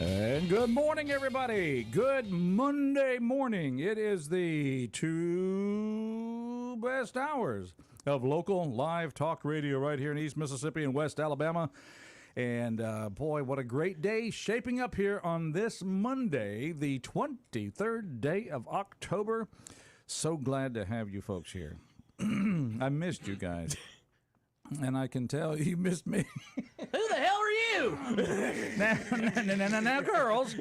And good morning, everybody. Good Monday morning. It is the 2 best hours of local live talk radio right here in East Mississippi and West Alabama. And boy, what a great day shaping up here on this Monday, the 23rd day of October. So glad to have you folks here. I missed you guys. And I can tell you missed me. Who the hell are you? Now, girls.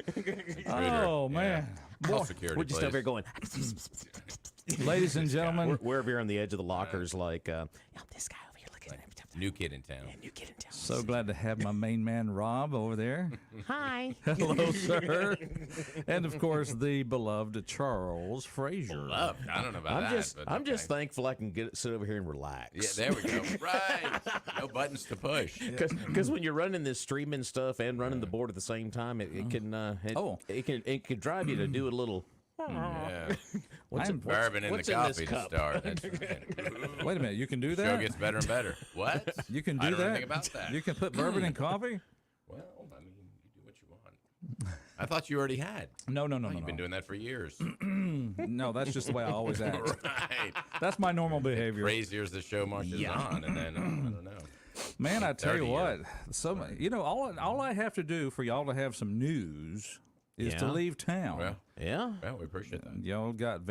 Oh, man. Boy, security, we're just over here going. Ladies and gentlemen. We're over here on the edge of the lockers like, this guy over here looking at him. New kid in town. Yeah, new kid in town. So glad to have my main man, Rob, over there. Hi. Hello, sir. And, of course, the beloved Charles Frazier. Beloved. I don't know about I'm just thankful I can sit over here and relax. Yeah, there we go. Right. No buttons to push. Because when you're running this streaming stuff and running the board at the same time, it can drive you to do a little. Yeah. What's bourbon in the coffee to start. That's right. Wait a minute, you can do that? Show gets better and better. What? You can do I don't that? know anything about that. You can put bourbon in coffee? Well, I mean, you do what you want. I thought you already had. No. You've been doing that for years. No, that's just the way I always act. Right. That's my normal behavior. Crazier as the show marches on, and then, I don't know. Man, I tell you 30 what, all I have to do for y'all to have some news is to leave town. Well, Yeah. well, we appreciate that. Y'all got was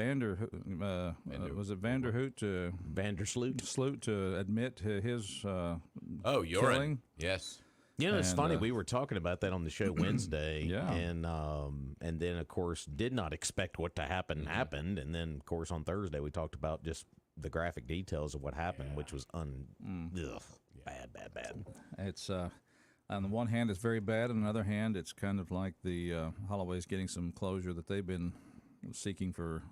it Vanderhoot to Vandersloot to admit to his Oh, you're killing? Yes. You know, it's And, funny. We were talking about that on the show Wednesday, Yeah. and then of course did not expect what to happen happened, and then of course on Thursday we talked about just the graphic details of what happened, which was bad. It's on the one hand, it's very bad. On the other hand, it's kind of like the Holloway's getting some closure that they've been seeking for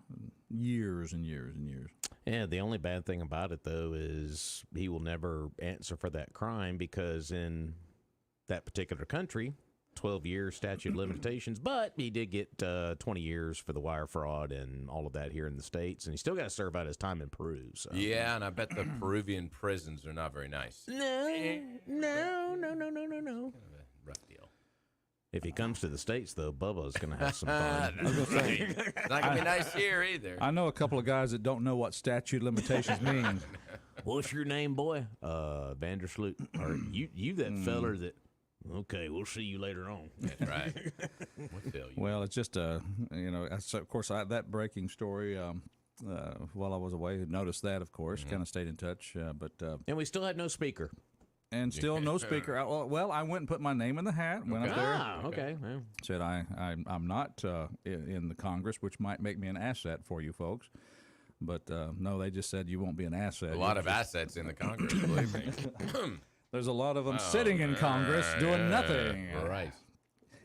years and years and years. Yeah, the only bad thing about it though is he will never answer for that crime because in that particular country, 12-year statute of limitations, but he did get 20 years for the wire fraud and all of that here in the States, and he still got to serve out his time in Peru. So. Yeah, and I bet the Peruvian prisons are not very nice. No. Kind of a rough deal. If he comes to the States, though, Bubba's going to have some fun. It's not going to be nice here either. I know a couple of guys that don't know what statute of limitations means. What's your name, boy? Vandersloot. Or you that feller that... Okay, we'll see you later on. That's right. What failure? Well, it's just of course, that breaking story. While I was away, noticed that, of course, kind of stayed in touch, And we still have no speaker. and still no speaker. Well, I went and put my name in the hat, went up there, Okay. Well, said I'm not in the Congress, which might make me an asset for you folks. But no, they just said you won't be an asset. A lot of assets in the Congress, believe me. There's a lot of them sitting in Congress doing nothing. Right.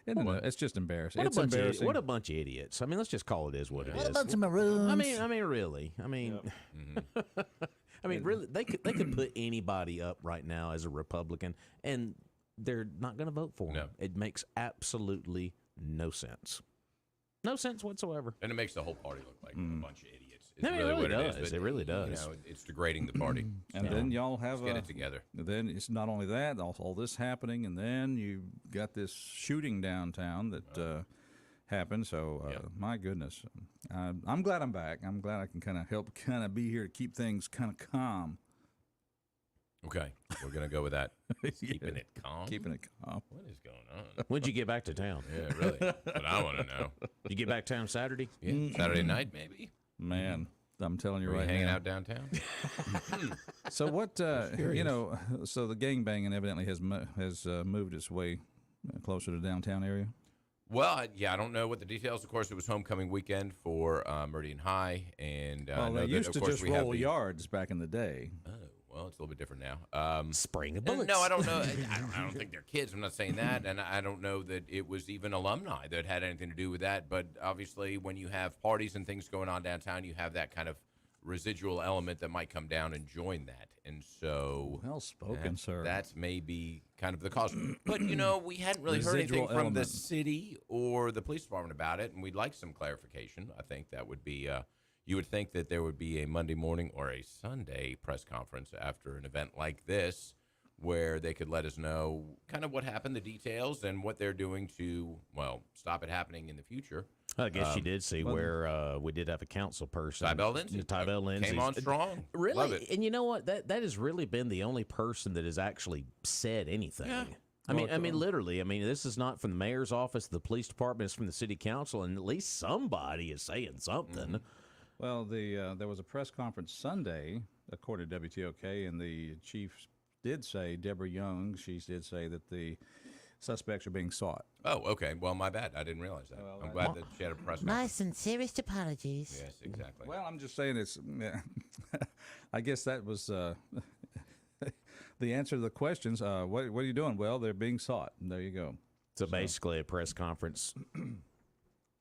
Isn't it? It's just embarrassing. It's embarrassing. What a bunch of idiots. I mean, let's just call it is what it is. What a bunch of maroons. I mean, really. I mean, I mean, really. They could put anybody up right now as a Republican, and they're not going to vote for them. No. It makes absolutely no sense. No sense whatsoever. And it makes the whole party look like a bunch of idiots. It's No, it really what does. it is. It really does. You know, it's degrading the party. And then y'all have Let's get it together. Then it's not only that, all this happening, and then you got this shooting downtown that happened. So my goodness, I'm glad I'm back. I'm glad I can kind of help, be here to keep things kind of calm. Okay, we're gonna go with that. Keeping it calm. Keeping it calm. What is going on? When'd you get back to town? Yeah, really. But I want to know. You get back to town Saturday? Yeah, Saturday night, maybe. Man, I'm telling you Are right hanging now. out downtown? So what? So the gangbanging evidently has moved its way closer to the downtown area. Well, I don't know what the details. Of course, it was homecoming weekend for Meridian High, and They used to just roll yards back in the day. Oh, well, it's a little bit different now. Spring of bullets. No, I don't know. I don't think they're kids. I'm not saying that, and I don't know that it was even alumni that had anything to do with that. But obviously, when you have parties and things going on downtown, you have that kind of residual element that might come down and join that. And so, Well spoken, sir. That's maybe kind of the cause. But, we hadn't really heard anything from the city or the police department about it, and we'd like some clarification. I think that would be, you would think that there would be a Monday morning or a Sunday press conference after an event like this where they could let us know kind of what happened, the details, and what they're doing to, well, stop it happening in the future. I guess you did see where we did have a council person. Tybell Lindsay. Tybell Lindsay Came on strong. Really? Love it. And you know what? That has really been the only person that has actually said anything. Yeah. I mean, literally. I mean, this is not from the mayor's office, the police department. It's from the city council, and at least somebody is saying something. Well, there was a press conference Sunday, according to WTOK, and the chief did say, Deborah Young, she did say that the suspects are being sought. Oh, okay. Well, my bad. I didn't realize that. I'm glad that she had a press My conference. sincerest apologies. Yes, exactly. Well, I'm just saying it's. I guess that was the answer to the questions. What are you doing? Well, they're being sought. There you go. So basically, a press conference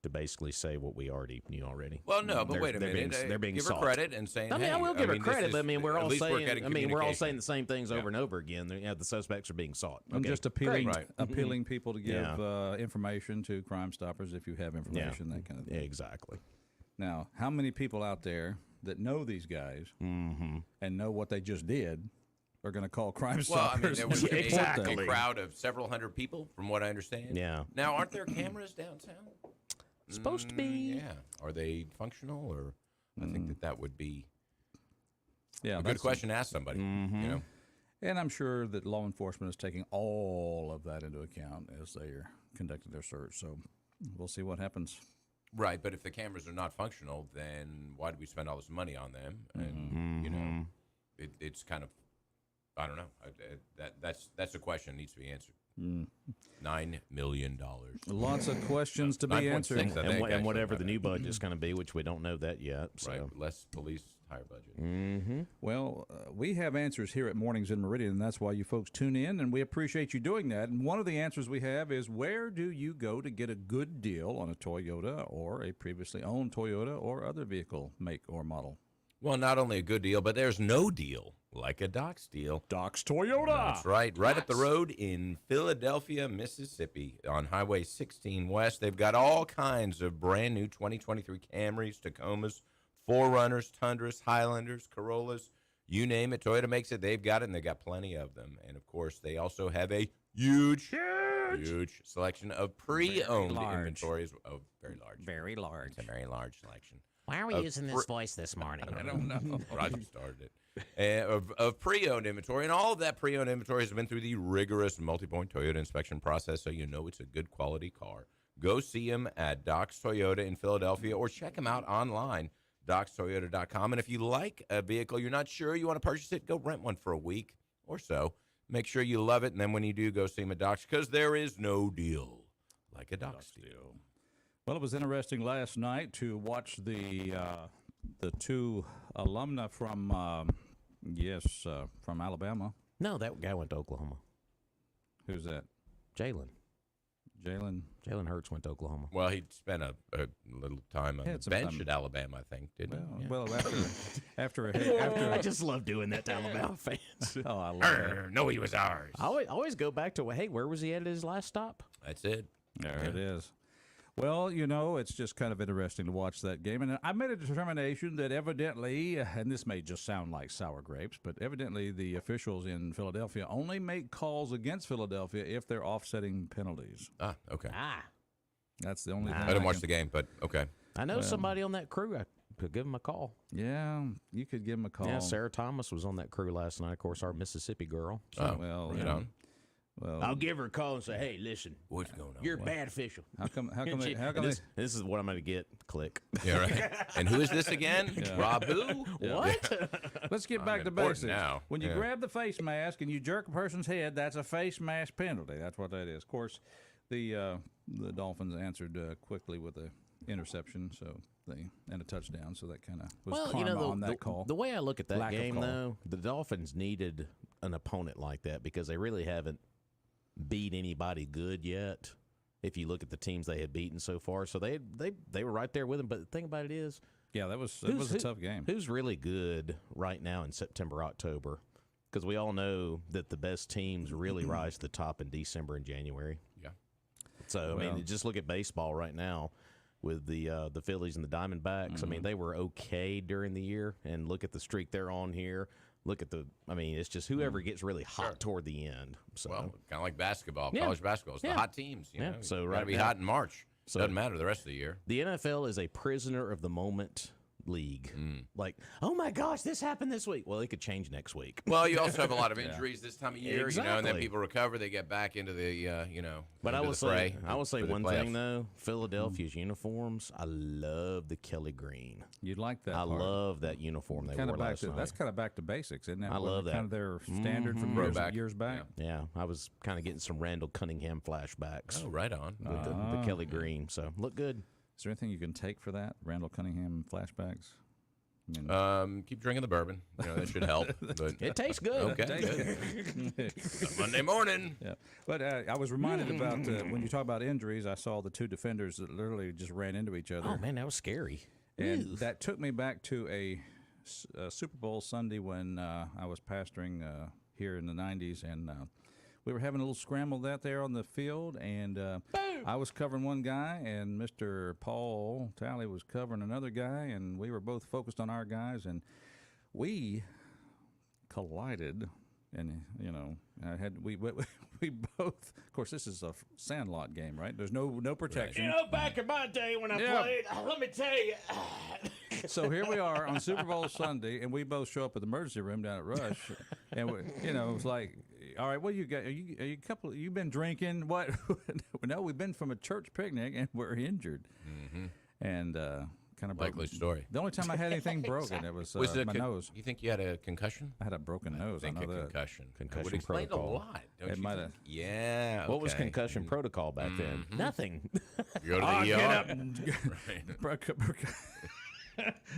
to basically say what we already knew already. Well, no, but They're- wait a they're minute. being- they're being give sought. her credit and saying, I mean, hey, I will give her this credit, is- but I mean, we're at all least saying. getting I mean, we're all saying communication. the same things over and over again. The suspects are being sought. I'm Okay. just appealing, Great. Right. appealing people to give Yeah. information to Crime Stoppers if you have information, that kind of thing. Yeah, exactly. Now, how many people out there that know these guys and know what they just did are going to call Crime Well, I mean, Stoppers? there was and report Exactly. them? a crowd of several hundred people, from what I understand. Yeah. Now, aren't there cameras downtown? Supposed to be. Yeah. Are they functional, or I think that would be Yeah, a good that's- question to ask somebody. You know. And I'm sure that law enforcement is taking all of that into account as they are conducting their search. So we'll see what happens. Right, but if the cameras are not functional, then why do we spend all this money on them? And you know, it's kind of, I don't know. That's a question that needs to be answered. $9 million. Lots of questions to be 9.6, answered. I think, And actually, whatever the by new now. budget's going to be, which we don't know that yet. So. Right, less police, higher budget. Well, we have answers here at Mornings in Meridian, and that's why you folks tune in, and we appreciate you doing that. And one of the answers we have is, where do you go to get a good deal on a Toyota or a previously owned Toyota or other vehicle make or model? Well, not only a good deal, but there's no deal like a Doc's deal. Doc's Toyota. That's right, right up the road in Philadelphia, Mississippi, on Highway 16 West. They've got all kinds of brand new 2023 Camrys, Tacomas, 4Runners, Tundras, Highlanders, Corollas, you name it. Toyota makes it. They've got it, and they've got plenty of them. And of course, they also have a huge selection of pre-owned inventories. Oh, very large. Very large. It's a very large selection. Why are we using this voice this morning? I don't know. Roger started it. Of pre-owned inventory, and all of that pre-owned inventory has been through the rigorous multi-point Toyota inspection process, so you know it's a good quality car. Go see them at Doc's Toyota in Philadelphia, or check them out online, docstoyota.com. And if you like a vehicle, you're not sure you want to purchase it, go rent one for a week or so. Make sure you love it, and then when you do, go see them at Doc's, because there is no deal like a Doc's deal. Well, it was interesting last night to watch the two alumna from from Alabama. No, that guy went to Oklahoma. Who's that? Jalen. Jalen Hurts went to Oklahoma. Well, he spent a little time on the some bench time. at Alabama, I think, didn't he? Yeah. Well, after I just love doing that to Alabama fans. oh, I love that. No, he was ours. I always go back to, hey, where was he at his last stop? That's it. There it is. Well, you know, it's just kind of interesting to watch that game. And I made a determination that evidently, and this may just sound like sour grapes, but evidently the officials in Philadelphia only make calls against Philadelphia if they're offsetting penalties. Ah, okay. That's the only thing. I didn't watch the game, but okay. I know somebody on that crew. I could give him a call. Yeah, you could give them a call. Yeah, Sarah Thomas was on that crew last night. Of course, our Mississippi girl. Oh, well, right yeah. on. Well, I'll give her a call and say, hey, listen, What's going on? you're a bad official. how come they, This is what I'm going to get. Click. Yeah, right. And who is this again? Rob who? What? let's get back to important basics. now. When you Yeah. grab the face mask and you jerk a person's head, that's a face mask penalty. That's what that is. Of course, the Dolphins answered quickly with a interception, and a touchdown. So that kind of was karma on that call. The way I look at that Lack of game, call. though, the Dolphins needed an opponent like that because they really haven't beat anybody good yet. If you look at the teams they had beaten so far, so they were right there with them. But the thing about it is, Yeah, that was a tough game. Who's really good right now in September, October? Because we all know that the best teams really rise to the top in December and January. Yeah. So I mean, just look at baseball right now with the Phillies and the Diamondbacks. I mean, they were okay during the year, and look at the streak they're on here. look at the. I mean, it's just whoever gets really hot toward the end. So Well, kind of like basketball, Yeah. college basketball. It's the Yeah. hot teams. You Yeah. know? So You right gotta be now- hot in March. So- Doesn't matter the rest of the year. the NFL is a prisoner of the moment league. Like, oh my gosh, this happened this week. Well, it could change next week. Well, you also have a lot of injuries this time of year, you know, and then Exactly. people recover, they get back into the, But I into will the fray say, I will say for the one playoffs. thing though. Philadelphia's uniforms, I love the Kelly green. You'd like that. I part. love that uniform they Kind wore of back last to night. that's kind of back to basics, isn't that? I love Kind that. of their standard from Throwback. years back. Yeah, I was kind of getting some Randall Cunningham flashbacks Oh, right on. with the Kelly green. So look good. Is there anything you can take for that? Randall Cunningham flashbacks. I mean, Keep drinking the bourbon. You know, that should help. But It tastes good. okay, good. It's a Monday morning. yeah. But I was reminded about when you talk about injuries. I saw the two defenders that literally just ran into each other. Oh man, that was scary. And that took me back to a Super Bowl Sunday when I was pastoring here in the 90s. And we were having a little scramble out there on the field. And I was covering one guy, and Mr. Paul Talley was covering another guy. And we were both focused on our guys. And we collided. And, you know, we both, of course, this is a sandlot game, right? There's no protection. You know, back in my day when I played, let me tell you. So here we are on Super Bowl Sunday, and we both show up at the emergency room down at Rush, and it was like, all right, what you got? Are you you've been drinking? What? No, we've been from a church picnic, and we're injured, and kind of Likely story. The only time I had anything broken, it was, Was it my nose. You think you had a concussion? I had a broken nose. I think know a that. concussion. Concussion would explain protocol. a lot. Don't It you might think? have. Yeah. What was okay. concussion protocol back then? Nothing. You go to the ER. Get up. Right.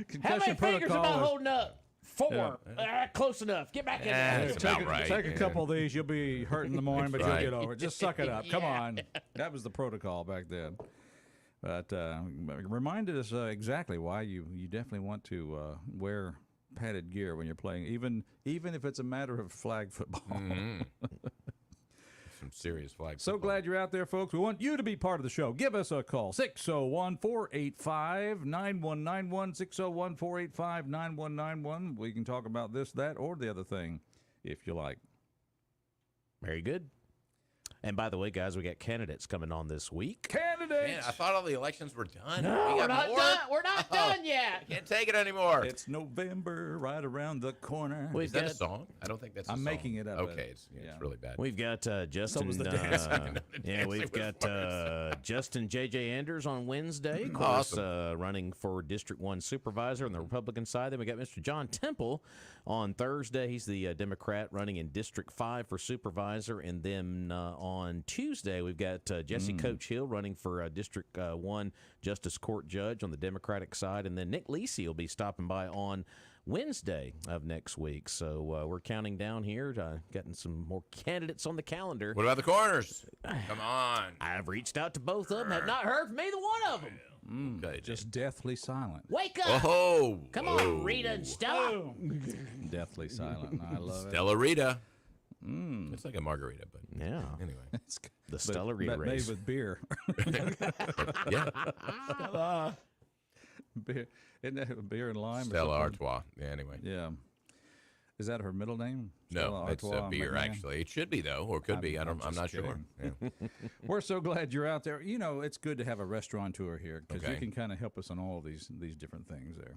Concussion protocol. is- holding up? 4. Close enough. Get back in Yeah, that's about right. Take a yeah. couple of these. You'll be hurting in the morning, but right. you'll get over it. Just suck it up. Come on. That was the protocol back then. But reminded us exactly why you definitely want to wear padded gear when you're playing, even if it's a matter of flag football. Some serious flag. So football. glad you're out there, folks. We want you to be part of the show. Give us a call, 601-485-9191, 601-485-9191. We can talk about this, that, or the other thing, if you like. Very good. And by the way, guys, we got candidates coming on this week. Candidates! Man, I thought all the elections were done. No, We we're got not more? done. We're not done yet. Can't take it anymore. It's November, right around the corner. We've Is that a got song? I don't think that's a I'm song. making it up. Okay, it's really bad. We've got Justin. was the dance. Yeah, we've was got Justin J.J. Anders on Wednesday, of course, running for District 1 Supervisor on the Republican side. Then we got Mr. John Temple on Thursday. He's the Democrat running in District 5 for Supervisor. And then on Tuesday, we've got Jesse Coach Hill running for District 1 Justice Court Judge on the Democratic side. And then Nick Lisi will be stopping by on Wednesday of next week. So we're counting down here, getting some more candidates on the calendar. What about the corners? Come on. I've reached out to both of them, have not heard from either one of them. Okay, Just deathly silent. Wake up! Oh, Come on, Rita and Stella. Deathly silent. I love it. Stella Rita. It's like a margarita, but Yeah, anyway. It's good. the Stella Rita But made race. with beer. Yeah, Beer. Isn't that beer and lime? or Stella something? Artois. Yeah, anyway. Yeah. Is that her middle name? No, Stella it's a Artois beer, McMahon? actually. It should be, though, or could be. I'm I'm just not sure. kidding. Yeah. We're so glad you're out there. You know, it's good to have a restaurateur here because you Okay. can kind of help us on all of these different things there.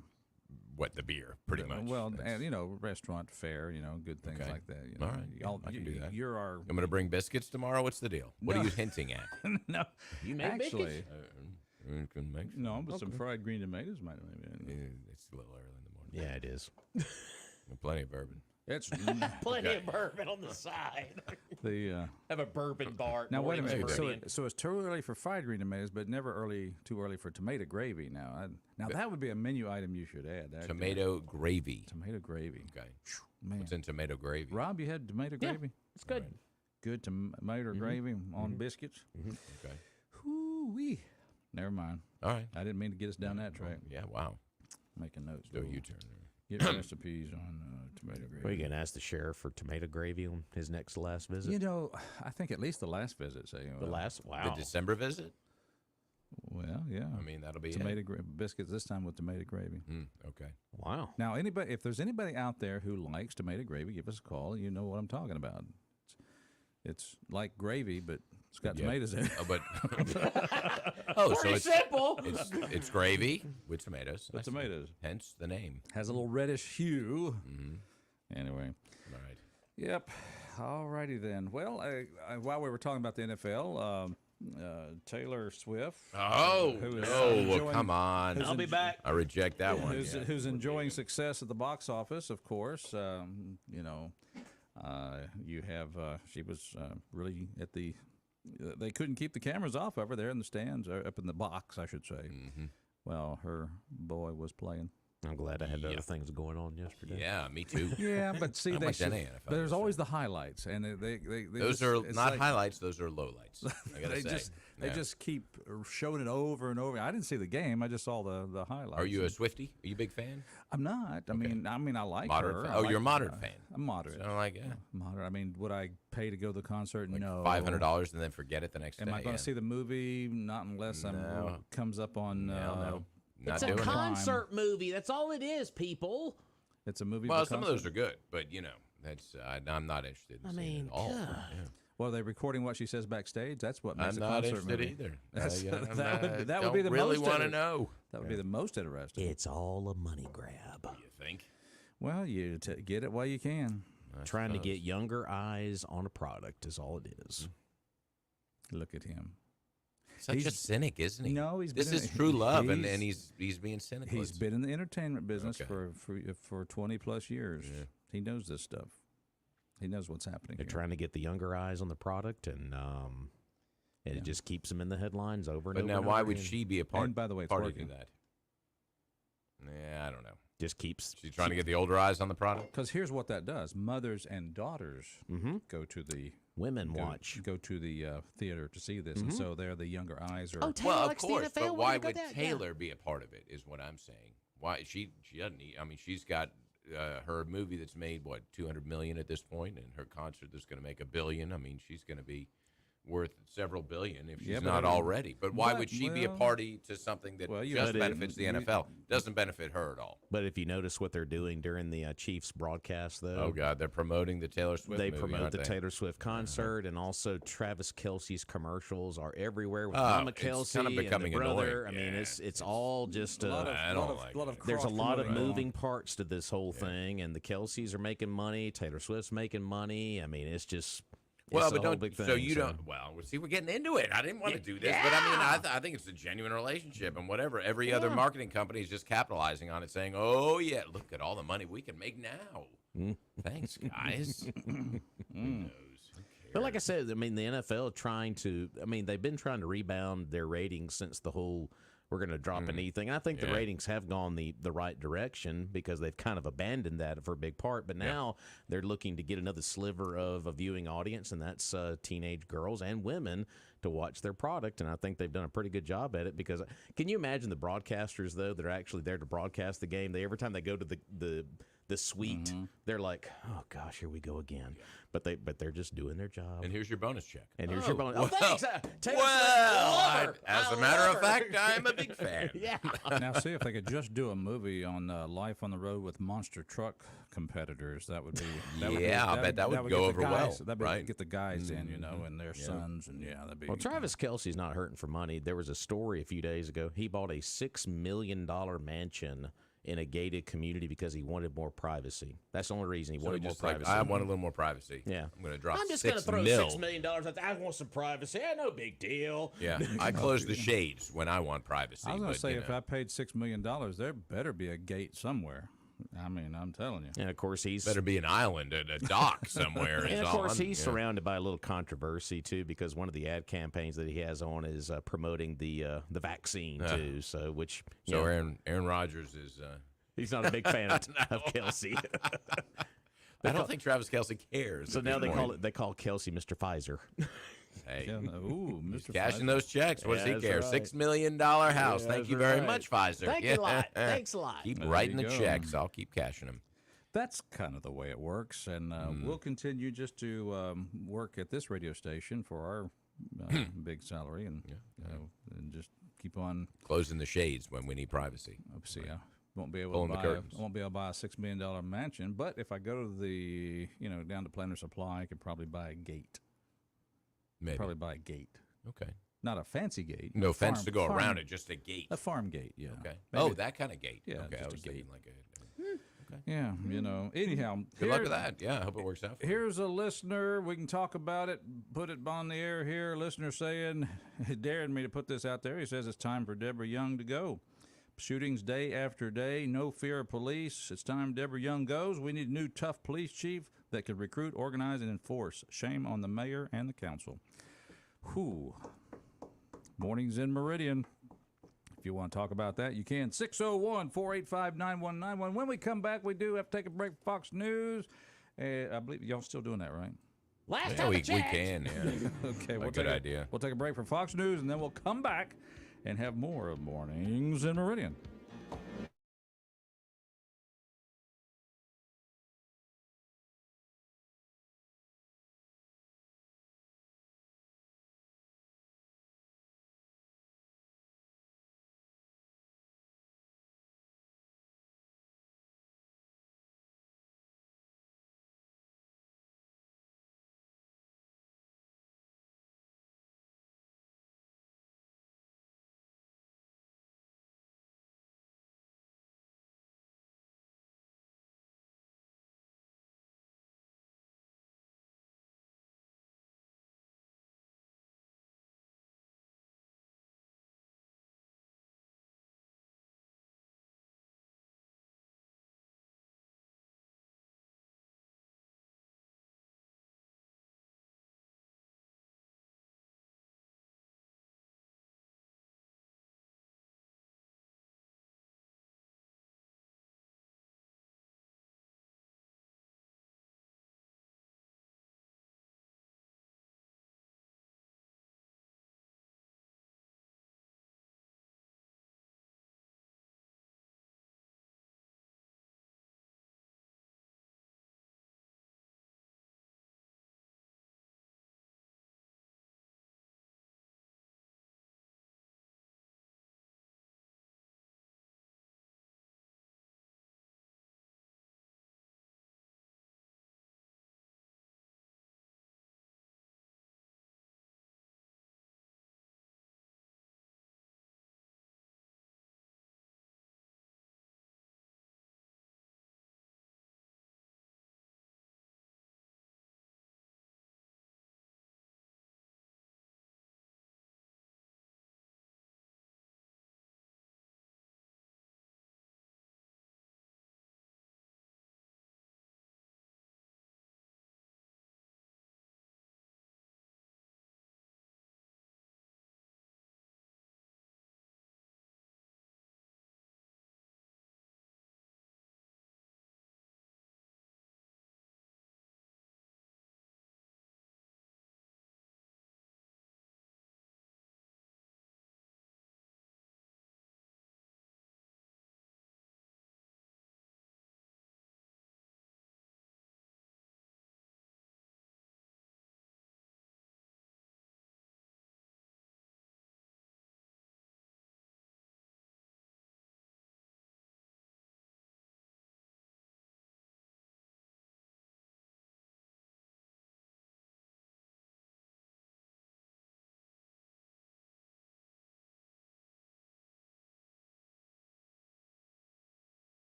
What, the beer, pretty much. Well, That's- and, you know, restaurant fare, you know, good things Okay. like that. You know. All right. I can do that. You're our I'm going to bring biscuits tomorrow. What's the deal? What No. are you hinting at? no. You make Actually, biscuits? You can make some. no, but some fried green tomatoes might maybe. It's a little early in the morning. Yeah, it is. Plenty of bourbon. It's Plenty of bourbon on the side. the Have a bourbon bar. now wait a minute. So, Meridian. so it's too early for fried green tomatoes, but never too early for tomato gravy. Now, now that would be a menu item you should add. actually. Tomato gravy. Tomato gravy. Okay. Man, What's in tomato gravy? Rob, you had tomato Yeah. gravy. It's good. Good tomato gravy on biscuits. Okay. Whoo-wee. Never mind. All right. I didn't mean to get us down that track. Yeah, wow. Making notes. Do a We'll U-turn. Get recipes on tomato Are you gravy. going to ask the sheriff for tomato gravy on his next to last visit? You know, I think at least the last visit. So, the last? The Wow. December visit? Well, yeah. I mean, that'll be tomato it. biscuits this time with tomato gravy. Okay. Wow. Now, if there's anybody out there who likes tomato gravy, give us a call. You know what I'm talking about. It's like gravy, but it's got tomatoes in it. But so it's simple. It's gravy with tomatoes. With tomatoes. Hence the name. Has a little reddish hue. Anyway. All right. Yep. All righty then. Well, while we were talking about the NFL, Taylor Swift. Oh, who is no. enjoying- Well, come on. who's I'll be back. I reject that one. who's enjoying success at the box office, of course. You have she was really at the. They couldn't keep the cameras off of her there in the stands, or up in the box, I should say. Well, her boy was playing. I'm glad I had other things going on yesterday. Yeah, me too. Yeah, but see, Not they much should, any NFL there's this always the highlights, and they Those just, are it's not like- highlights. Those are lowlights. I gotta say. They just keep showing it over and over. I didn't see the game. I just saw the highlights. Are you a Swiftie? Are you a big fan? I'm not. I mean, I like Moderate her. fan. I Oh, like you're a her. moderate fan. I'm moderate. So like, Moderate. I mean, would I pay to go to the concert? No. $500 and then forget it the next Am day. I going to see the movie? Not unless it comes up on. No. Not It's a doing it. concert movie. That's all it is, people. It's a movie. Well, for some of concert. those are good, but that's I'm not interested in seeing it at all. God. Yeah. Well, are they recording what she says backstage? That's what makes I'm a not concert interested movie. either. That's- I that would be the really most want to inter- know. That would be the most interesting. It's all a money grab. You think? Well, you get it while you can. Trying to get younger eyes on a product is all it is. Look at him. Such a cynic, isn't he? No, This is true love, and he's being cynical. He's been in the entertainment business Okay. for 20 plus years. Yeah. He knows this stuff. He knows what's happening. They're here. trying to get the younger eyes on the product, and it just keeps them in the headlines over and But over. now, and why over would again. she be a part? And by the way, it's party to working. that? Yeah, I don't know. Just keeps. She's trying to get the older eyes on the product. Because here's what that does: mothers and daughters go to the Women watch. go to the theater to see this, and so they're the younger eyes are. Oh, Taylor Well, of likes course, the NFL. but why Where would did you get that? Taylor be a part of it? Is what I'm saying. Why she doesn't need. I mean, she's got her movie that's made what $200 million at this point, and her concert that's going to make $1 billion. I mean, she's going to be worth several billion if she's Yeah, but not I mean- already. But why but- would she be a well- party to something that Well, you just had it- benefits the NFL? Doesn't benefit her at all. But if you notice what they're doing during the Chiefs broadcast, though, Oh God, they're promoting the Taylor Swift. they movie, promote aren't the they? Taylor Swift concert, and also Travis Kelce's commercials are everywhere with Oh, Mama it's Kelsey kinda becoming and the brother. annoying. I mean, Yeah, it's all just I don't like it. there's a lot of cross-promoting. moving parts to this whole thing, and the Kelseys are making money. Taylor Swift's making money. I mean, it's just Well, it's but a whole don't. big thing. So you don't. Well, see, we're getting into it. I didn't want to do this, but I mean, I think it's a genuine relationship, and whatever. Every other marketing company is just capitalizing on it, saying, "Oh yeah, look at all the money we can make now." Thanks, guys. Who knows? But like I said, I mean, the NFL trying to. I mean, they've been trying to rebound their ratings since the whole we're going to drop a knee thing. And I think the ratings have gone the right direction because they've kind of abandoned that for a big part. But now they're looking to get another sliver of a viewing audience, and that's teenage girls and women to watch their product. And I think they've done a pretty good job at it because can you imagine the broadcasters, though, that are actually there to broadcast the game? Every time they go to the suite, they're like, oh, gosh, here we go again. But they're just doing their job. And here's your bonus check. And here's your bonus. well, Oh, thanks. Taylor Swift, Well, love her. as I a matter love of her. fact, I'm a big fan. Yeah. Now, see if they could just do a movie on life on the road with monster truck competitors. That would be. I bet that would get go the over guys, well, That'd be, right? get the guys in, and their sons, and that'd be. Well, Travis Kelce's not hurting for money. There was a story a few days ago. He bought a $6 million mansion in a gated community because he wanted more privacy. That's the only reason he So wanted more just like, privacy. I want a little more privacy. Yeah. I'm going to drop I'm just going to $6 throw mil. $6 million out there. I want some privacy. No big deal. Yeah, I close the shades when I want privacy. I was going but, to say, you if know. I paid $6 million, there better be a gate somewhere. I mean, I'm telling you. and of course, he's Better be an island at a dock somewhere. and is of all course I'm- he's yeah. surrounded by a little controversy too because one of the ad campaigns that he has on is promoting the vaccine too. So which So you know, Aaron Rodgers is. he's not a big fan of Kelsey. I don't think Travis Kelce cares. So at now this point. they call Kelsey Mr. Pfizer. Hey, Yeah, ooh, Mr. cashing Pfizer. those checks. What does Yeah, he that's care? right. $6 million house. Yeah, Thank you that's very right. much, Pfizer. Thank you a lot. Thanks a lot. Keep There writing you the go. checks. I'll keep cashing them. That's kind of the way it works, and we'll continue just to work at this radio station for our big salary, and and just keep on Closing the shades when we need privacy. see. I won't be able Pulling the to curtains. I won't be able to buy a $6 million mansion, but if I go to the down to Planter Supply, I could probably buy a gate. Maybe. Probably buy a gate, Okay. not a fancy gate. No a fence farm- to go farm- around it, just a gate. A farm gate, yeah. Okay. Maybe- Oh, that kind of gate. Yeah, Okay. I just a was thinking gate. like a. Yeah, Anyhow, Good luck with that. Yeah, I hope it works out. For you. Here's a listener. We can talk about it, put it on the air here. Listener saying, daring me to put this out there. He says it's time for Deborah Young to go. Shootings day after day, no fear of police. It's time Deborah Young goes. We need a new tough police chief that could recruit, organize, and enforce. Shame on the mayor and the council. Whew. Mornings in Meridian. If you want to talk about that, you can. 601-485-9191. When we come back, we do have to take a break for Fox News. I believe y'all still doing that, right? Last Yeah, time we I checked. can. Yeah. Okay, Good idea. We'll take a break for Fox News, and then we'll come back and have more of Mornings in Meridian.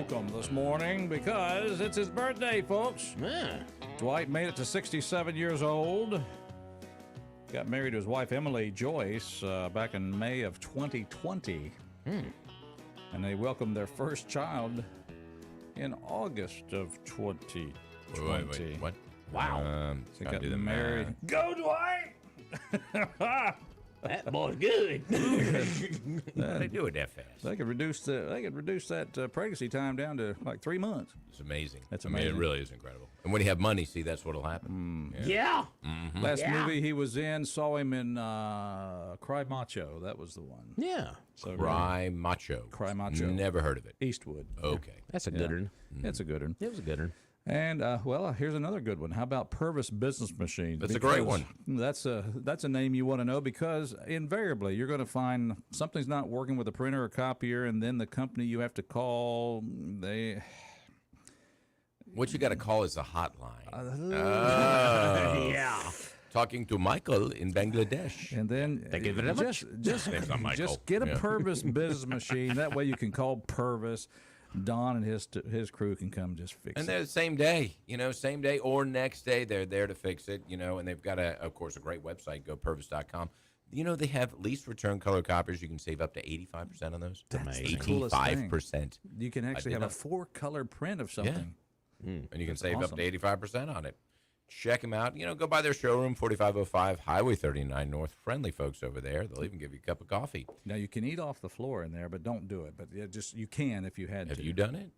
Welcome this morning because it's his birthday, folks. Yeah. Dwight made it to 67 years old. Got married to his wife, Emily Joyce, back in May of 2020. And they welcomed their first child in August of 2020. Wait, what? Wow. They got married. Go, Dwight! That boy's good. They do it that fast. They could reduce that pregnancy time down to like 3 months. It's amazing. That's I mean, amazing. it really is incredible. And when you have money, see, that's what'll happen. Yeah. Last movie he was in, saw him in Cry Macho. That was the one. Yeah. So Cry Macho. Cry Macho. Never heard of it. Eastwood. Okay. That's a good one. It's a good one. It was a good one. And well, here's another good one. How about Purvis Business Machines? That's a great one. That's a name you want to know because invariably you're going to find something's not working with a printer or copier, and then the company you have to call What you got to call is a hotline. Yeah. Talking to Michael in Bangladesh. and then Thank you very much. Name's not Michael. just get a Yeah. Purvis Business Machine. That way you can call Purvis. Don and his crew can come just fix And it. they're the same day, same day or next day. They're there to fix it, and they've got, of course, a great website, gopurvis.com. They have lease return color copiers. You can save up to 85% on those. That's the coolest thing. 85%. You can actually have a 4-color print of something. And you can save awesome. up to 85% on it. Check them out. Go by their showroom, 4505 Highway 39 North. Friendly folks over there. They'll even give you a cup of coffee. Now you can eat off the floor in there, but don't do it. But you can if you had to. Have you done it?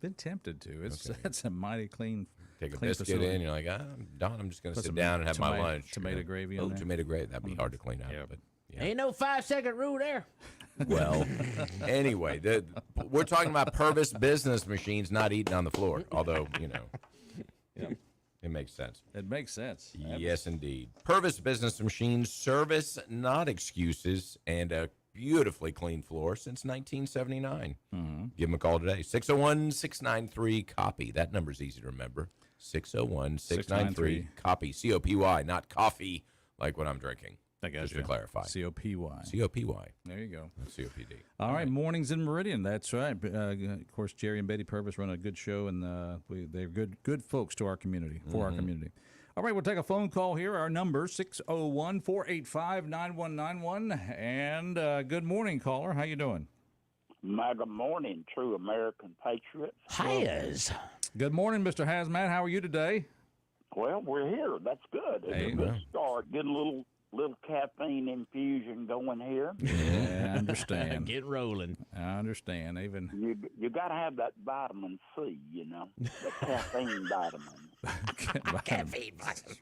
Been tempted to. It's a mighty clean. Take a clean biscuit facility. in. You're like, Don, I'm just going to Put sit some down and have my lunch. tomato gravy in there. Tomato gravy. That'd be hard to clean out. But yeah. Ain't no 5-second rule there. Well, anyway, we're talking about Purvis Business Machines not eating on the floor. Although, it makes sense. It makes sense. Yes, indeed. Purvis Business Machines, service, not excuses, and a beautifully clean floor since 1979. Give them a call today. 601-693-COPY. That number's easy to remember. 601-693-COPY. C-O-P-Y, not coffee like what I'm drinking. I got Just you. to clarify. C-O-P-Y. C-O-P-Y. There you go. Not C-O-P-D. All right, mornings in Meridian. That's right. Of course, Jerry and Betty Purvis run a good show, and they're good folks to our community, for our community. All right, we'll take a phone call here. Our number, 601-485-9191. And good morning, caller. How you doing? MAGA morning, true American patriot. Hayes. Good morning, Mr. Hazmat. How are you today? Well, we're here. That's good. It's a good start. Get a little caffeine infusion going here. Yeah, I understand. Get rolling. I understand. Even You got to have that vitamin C, the caffeine vitamin. Caffeine vitamin.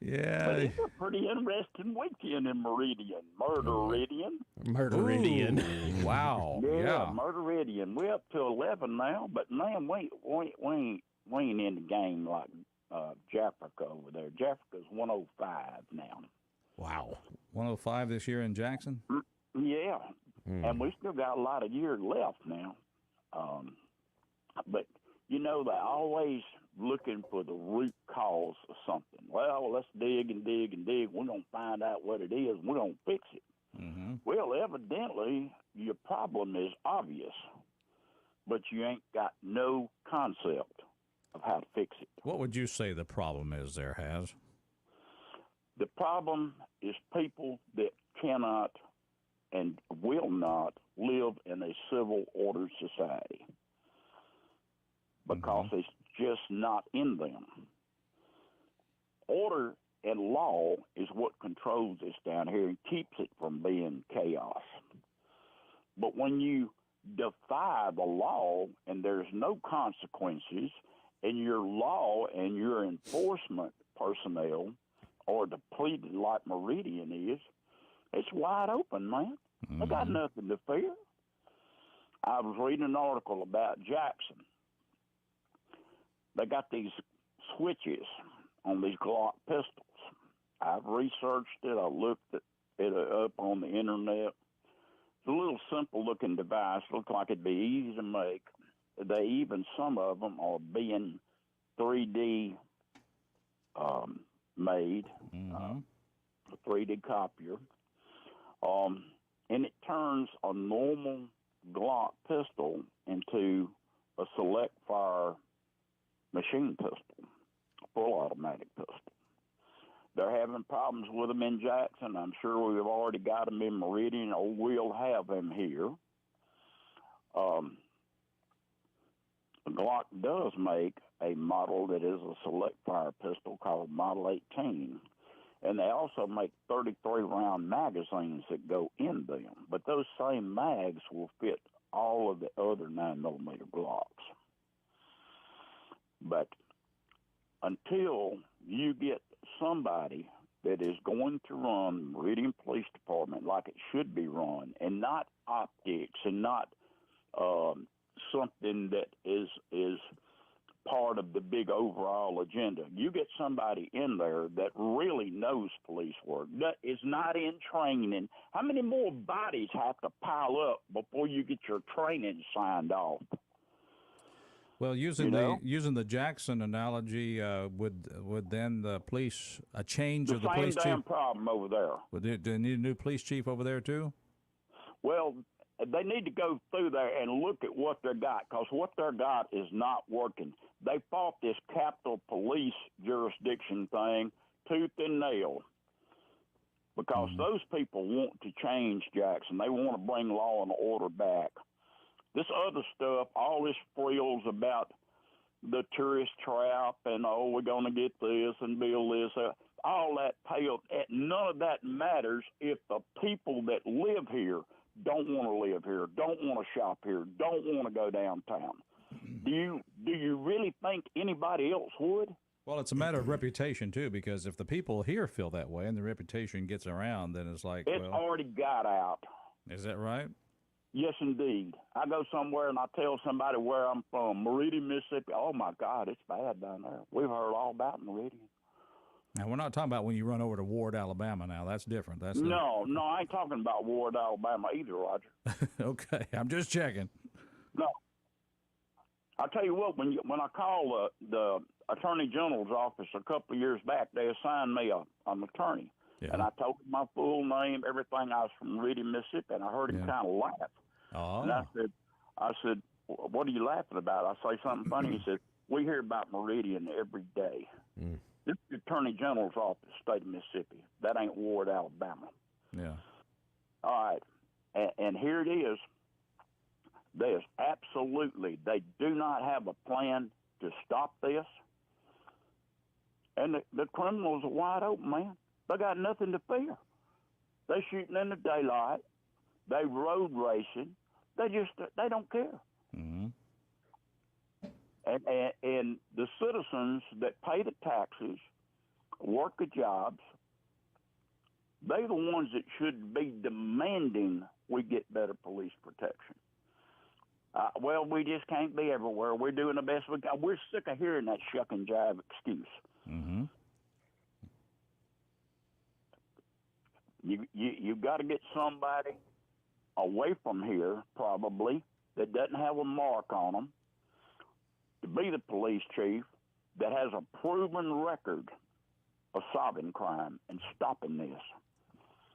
Yeah. But it's a pretty interesting weekend in Meridian. Meridian. Murderidian. Wow. Yeah, Meridian. We're up to 11 now, but man, we ain't in the game like Jafrica over there. Jafrica's 105 now. Wow. 105 this year in Jackson? Yeah, and we still got a lot of years left now. But, they're always looking for the root cause of something. Well, let's dig and dig and dig. We're going to find out what it is. We're going to fix it. Mm-hmm. Well, evidently, your problem is obvious, but you ain't got no concept of how to fix it. What would you say the problem is there, Haz? The problem is people that cannot and will not live in a civil order society because it's just not in them. Order and law is what controls this down here and keeps it from being chaos. But when you defy the law and there's no consequences, and your law and your enforcement personnel are depleted like Meridian is, it's wide open, man. I got nothing to fear. I was reading an article about Jackson. They got these switches on these Glock pistols. I've researched it. I looked at it up on the internet. It's a little simple-looking device. Looks like it'd be easy to make. Some of them are being 3D made, a 3D copier. And it turns a normal Glock pistol into a select fire machine pistol, full automatic pistol. They're having problems with them in Jackson. I'm sure we've already got them in Meridian, or we'll have them here. Glock does make a model that is a select fire pistol called Model 18. And they also make 33-round magazines that go in them. But those same mags will fit all of the other 9mm Glocks. But until you get somebody that is going to run Meridian Police Department like it should be run, and not optics, and not something that is part of the big overall agenda. You get somebody in there that really knows police work, that is not in training. How many more bodies have to pile up before you get your training signed off? Well, using the Jackson analogy, would then the police a change of the police chief? The same damn problem over there. Would they need a new police chief over there too? Well, they need to go through there and look at what they got, because what they got is not working. They fought this Capitol Police jurisdiction thing tooth and nail, because those people want to change Jackson. They want to bring law and order back. This other stuff, all this frills about the tourist trap and, oh, we're going to get this and build this, all that pales. None of that matters if the people that live here don't want to live here, don't want to shop here, don't want to go downtown. Do you really think anybody else would? Well, it's a matter of reputation too, because if the people here feel that way and the reputation gets around, then it's like, it's already got out. Is that right? Yes, indeed. I go somewhere and I tell somebody where I'm from, Meridian, Mississippi. Oh my God, it's bad down there. We've heard all about Meridian. Now, we're not talking about when you run over to Ward, Alabama. Now, that's different. No, I ain't talking about Ward, Alabama either, Roger. Okay, I'm just checking. No. I'll tell you what, when I called the Attorney General's office a couple of years back, they assigned me an attorney. Yeah. And I told him my full name, everything. I was from Meridian, Mississippi, and I heard him kind of laugh. Oh. And I said, what are you laughing about? I say something funny. He said, we hear about Meridian every day. Mm. This is the Attorney General's office, state of Mississippi. That ain't Ward, Alabama. Yeah. All right. And here it is. There's absolutely, they do not have a plan to stop this. And the criminals are wide open, man. They got nothing to fear. They shooting in the daylight. They road racing. They don't care. Mm-hmm. And the citizens that pay the taxes, work the jobs, they're the ones that should be demanding we get better police protection. Well, we just can't be everywhere. We're doing the best we can. We're sick of hearing that shuck and jive excuse. Mm-hmm. You've got to get somebody away from here, probably, that doesn't have a mark on them, to be the police chief that has a proven record of solving crime and stopping this.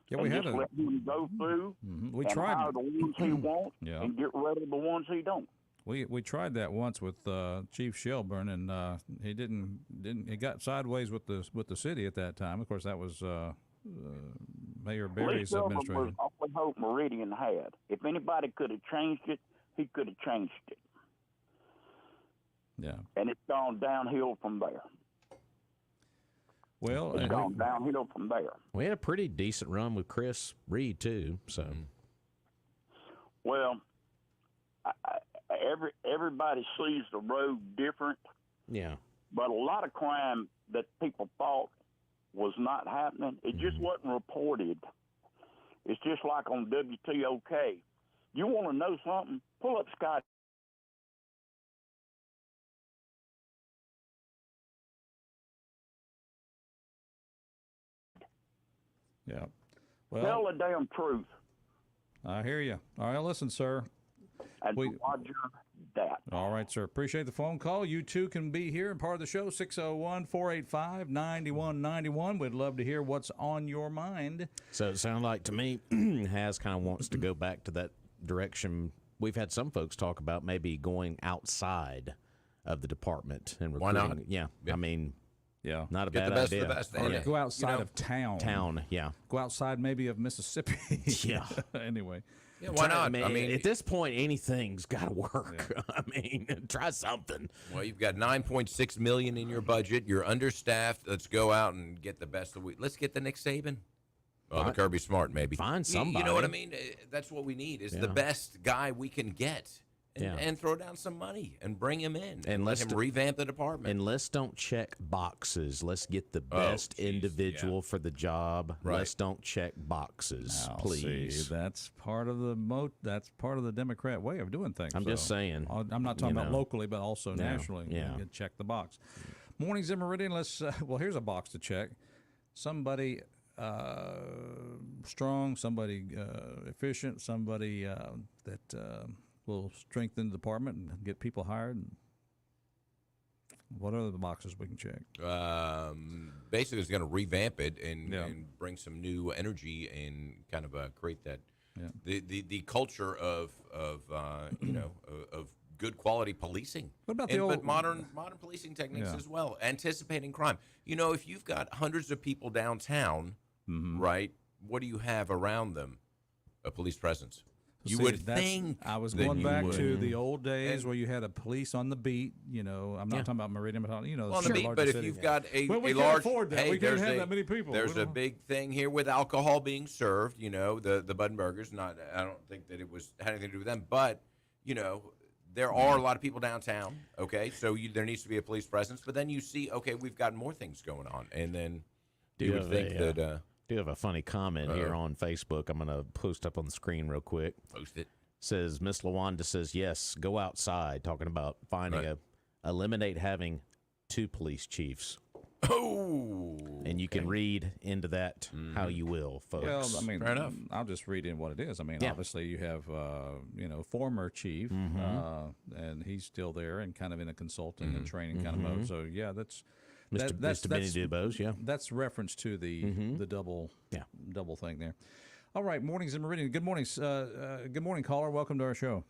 Yeah, and we just had let him go through we and tried hire the ones he wants yeah. and get rid of the ones he don't. We tried that once with Chief Shelburne, and he didn't. He got sideways with the city at that time. Of course, that was Mayor Berry's administration. Was all the hope Meridian had. If anybody could have changed it, he could have changed it. Yeah. And it's gone downhill from there. Well, it's gone downhill from there. We had a pretty decent run with Chris Reed too. So, well, everybody sees the road different. Yeah. But a lot of crime that people thought was not happening, it just wasn't reported. It's just like on WTOK. You want to know something? Pull up Scott. Yeah. Well, tell the damn truth. I hear you. All right, listen, sir. And Roger that. All right, sir. Appreciate the phone call. You too can be here and part of the show, 601-485-9191. We'd love to hear what's on your mind. So it sounds like to me, Has kind of wants to go back to that direction we've had some folks talk about maybe going outside of the department and Why recruiting. not? Yeah. I mean, Yeah. not a Get bad the best idea. of the best. Or And, go outside you know, of town. Town, yeah. Go outside maybe of Mississippi. Yeah. Anyway. Yeah, why not? I mean, at this point, anything's got to work. Yeah. I mean, try something. Well, you've got $9.6 million in your budget. You're understaffed. Let's go out and get the best of Let's get the Nick Saban. Oh, the Kirby Smart, maybe. Find You somebody. know what I mean? That's what we need is the best guy we can get. And throw down some money and bring him in and let him revamp the department. And let's don't check boxes. Let's get the best individual for the job. Right. Let's don't check boxes, Now, please. see, that's part of the Democrat way of doing things. I'm just saying. I'm not talking about locally, but also nationally. Yeah. You check the box. Mornings in Meridian. Let's. Well, here's a box to check. Somebody strong, somebody efficient, somebody that will strengthen the department and get people hired. And what are the boxes we can check? Basically, it's going to revamp it and bring some new energy and kind of create that the culture of good quality policing. What about but modern policing techniques as well, anticipating crime. You know, if you've got hundreds of people downtown, right? What do you have around them? A police presence. You would think. I was that going you back would. to the old days where you had a police on the beat. You know, I'm not talking about Meridian, but on the some beat. larger But if city. you've got a we large, can't afford that. hey, We can't there's have that many people. There's a big thing here with alcohol being served. You know, the Bud and Burgers. I don't think that it had anything to do with them, but you know, there are a lot of people downtown. Okay, so there needs to be a police presence. But then you see, okay, we've got more things going on, and then you would think that. Do have a funny comment here on Facebook. I'm going to post up on the screen real quick. Post it. Says Miss Lawanda says yes, go outside. Talking about finding eliminate having 2 police chiefs. Oh, and you can read into that how you will, folks. Well, I mean, fair enough. I'll just read in what it is. I mean, obviously you have former chief, and he's still there and kind of in a consulting and training kind of mode. So that's. Mr. Benny Dubose, That's reference to the double thing there. All right, mornings in Meridian. Good morning, good morning, caller. Welcome to our show.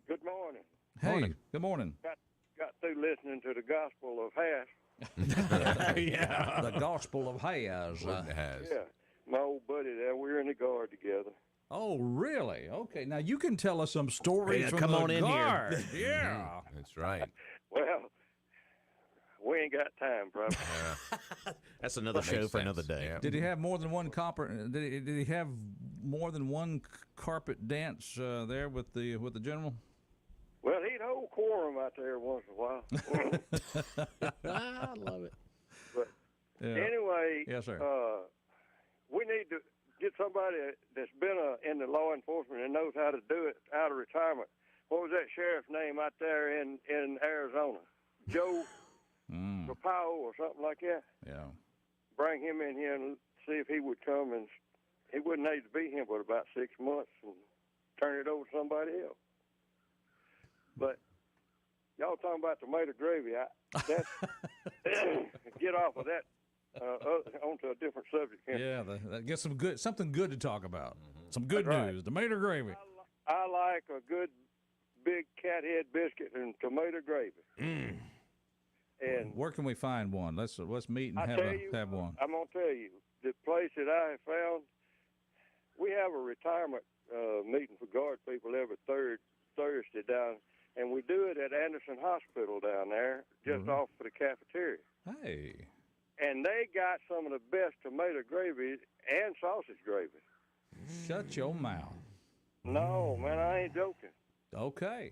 Good morning. Hey, Morning. good morning. Got through listening to the Gospel of Hash. The Gospel of Hayes. Yeah, my old buddy there. We were in the guard together. Oh, really? Okay. Now you can tell us some stories from come the on in here. guard. Yeah. That's right. Well, we ain't got time, probably. That's another show for another day. Yeah. Did he have more than one Did he have more than one carpet dance there with the general? Well, he'd hold quorum out there once in a while. I love it. But Yeah. anyway, Yes, sir. we need to get somebody that's been in the law enforcement and knows how to do it out of retirement. What was that sheriff's name out there in Arizona? Joe Rapao or something like that. Yeah. Bring him in here and see if he would come, and he wouldn't need to be here but about 6 months and turn it over to somebody else. But y'all talking about tomato gravy, that's get off of that onto a different subject. Yeah, that gets something good to talk about. Some good That's right. news. Tomato gravy. I like a good big cat head biscuit and tomato gravy. And Where can we find one? Let's meet and I have tell you, have one. I'm gonna tell you the place that I have found. We have a retirement meeting for guard people every third Thursday down, and we do it at Anderson Hospital down there, just off of the cafeteria. Hey. And they got some of the best tomato gravy and sausage gravy. Shut your mouth. No, man, I ain't joking. Okay.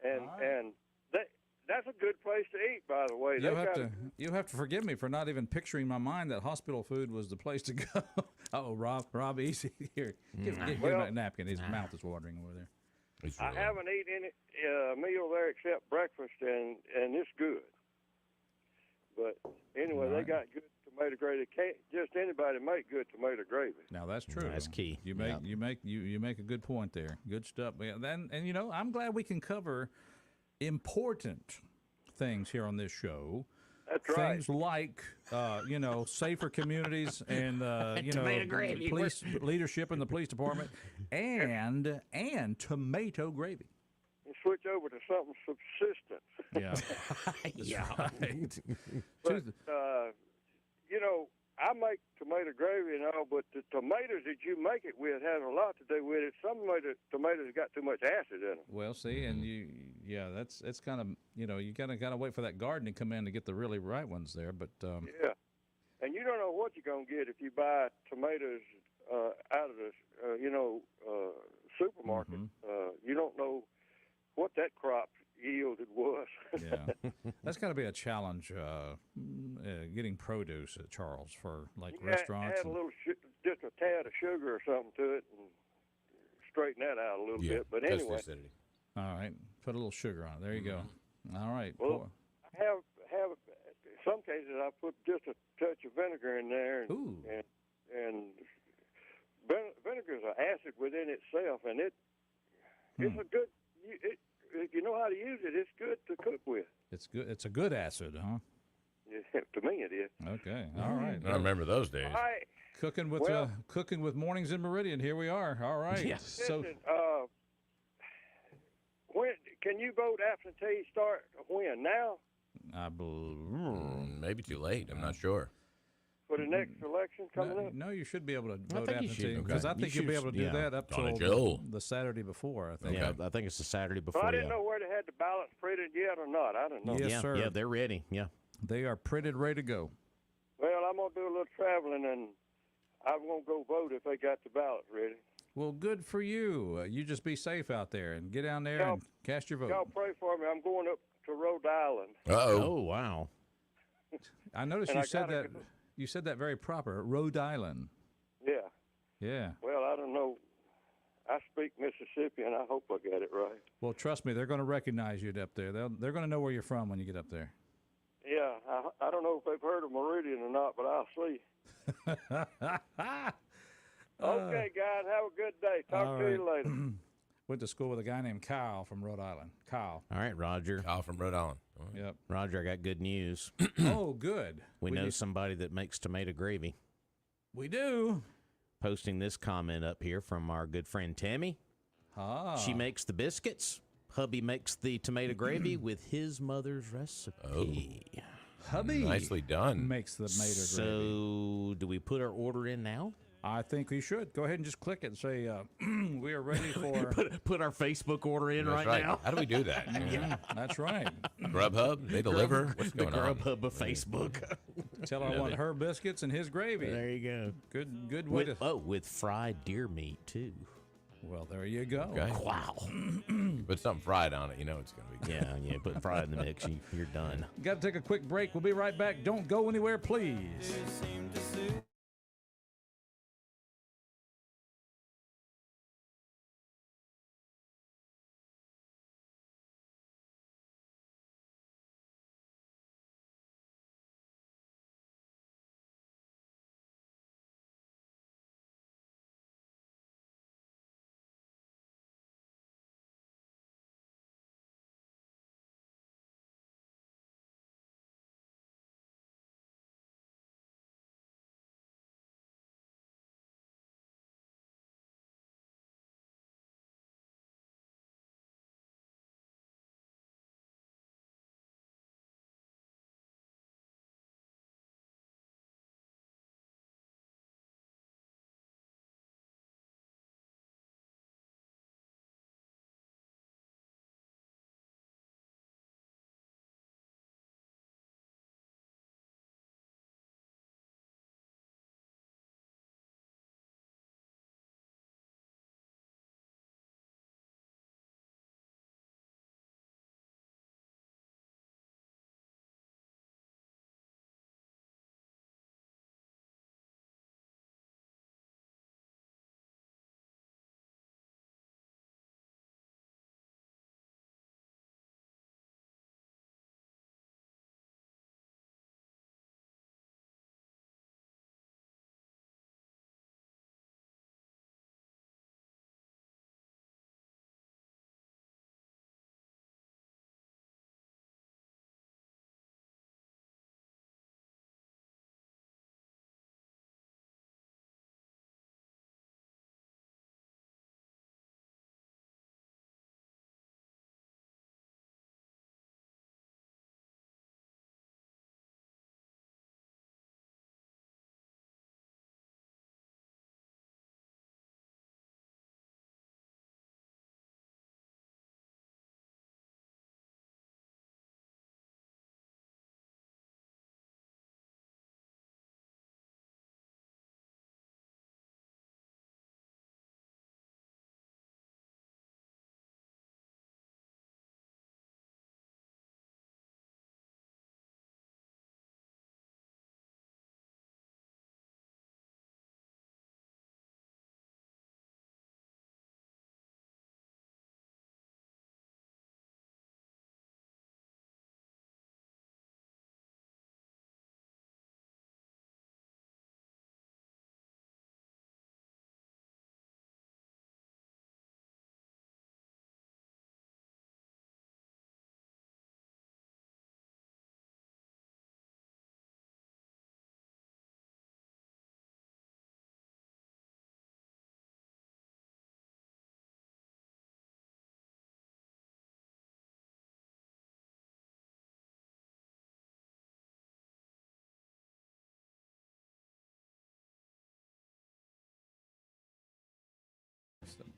And that's a good place to eat, by the way. You have to forgive me for not even picturing in my mind that hospital food was the place to go. Oh, Rob, easy here. Give him that napkin. His mouth is watering over there. I haven't eaten any meal there except breakfast, and it's good. But anyway, they got good tomato gravy. Can't just anybody make good tomato gravy. Now that's true. That's key. You make a good point there. Good stuff. Yeah, and I'm glad we can cover important things here on this show. That's right. things like, safer communities and, Tomato gravy. police leadership in the police department and tomato gravy. And switch over to something subsistence. Yeah. Right. But, I make tomato gravy and all, but the tomatoes that you make it with has a lot to do with it. Some tomatoes got too much acid in them. Well, see, and it's kind of, you gotta wait for that garden to come in to get the really right ones there. But Yeah, and you don't know what you're gonna get if you buy tomatoes out of the supermarket. You don't know what that crop yielded was. yeah, that's got to be a challenge getting produce at Charles for like You restaurants. add a little, just a tad of sugar or something to it, and straighten that out a little bit. But just anyway, acidity. All right, put a little sugar on it. There you go. All right. well, I have in some cases I put just a touch of vinegar in there, Ooh. and vinegar is an acid within itself, and it's a good. If you know how to use it, it's good to cook with. It's good. It's a good acid, huh? Yeah, to me, it is. Okay. All right. I remember those days. All right. Cooking with mornings in Meridian. Here we are. All right. Yeah. So Listen, when can you vote absentee start? When now? I believe. Maybe too late. I'm not sure. For the next election coming up? No, you should be able to vote think you should, absentee because okay. I think You you'll be should, able to do yeah. that up Donna till Joe. the Saturday before. I think. Yeah, I think it's the Saturday So before. I didn't know where they had the ballots printed yet or not. I don't know. Yes, yeah, sir. yeah, they're ready. Yeah. They are printed, ready to go. Well, I'm gonna do a little traveling, and I'm gonna go vote if they got the ballots ready. Well, good for you. You just be safe out there and get down there and cast your vote. Y'all pray for me. I'm going up to Rhode Island. Oh, wow. I noticed And you I said gotta that. go. You said that very proper. Rhode Island. Yeah. Yeah. Well, I don't know. I speak Mississippi, and I hope I got it right. Well, trust me, they're going to recognize you up there. They're going to know where you're from when you get up there. Yeah, I don't know if they've heard of Meridian or not, but I'll see. Okay, guys, have a good day. Talk to you later. Went to school with a guy named Kyle from Rhode Island. Kyle. All right, Roger. Kyle from Rhode Island. All right. Yep. Roger, I got good news. Oh, good. We know do- somebody that makes tomato gravy. We do. Posting this comment up here from our good friend Tammy. Ah. She makes the biscuits. Hubby makes the tomato gravy with his mother's recipe. Hubby Nicely done. makes the tomato gravy. So, do we put our order in now? I think we should. Go ahead and just click it and say, we are ready for... Put our Facebook order in That's right now. How do we do that? Yeah, that's right. Grubhub? They deliver? What's The going on? Grubhub of Facebook. Tell her I want her biscuits and his gravy. There you go. Good way to... With fried deer meat too. Well, there you go. Okay. Wow. Put something fried on it. You know it's going to be good. Yeah. Put fried in the mix. You're done. Got to take a quick break. We'll be right back. Don't go anywhere, please.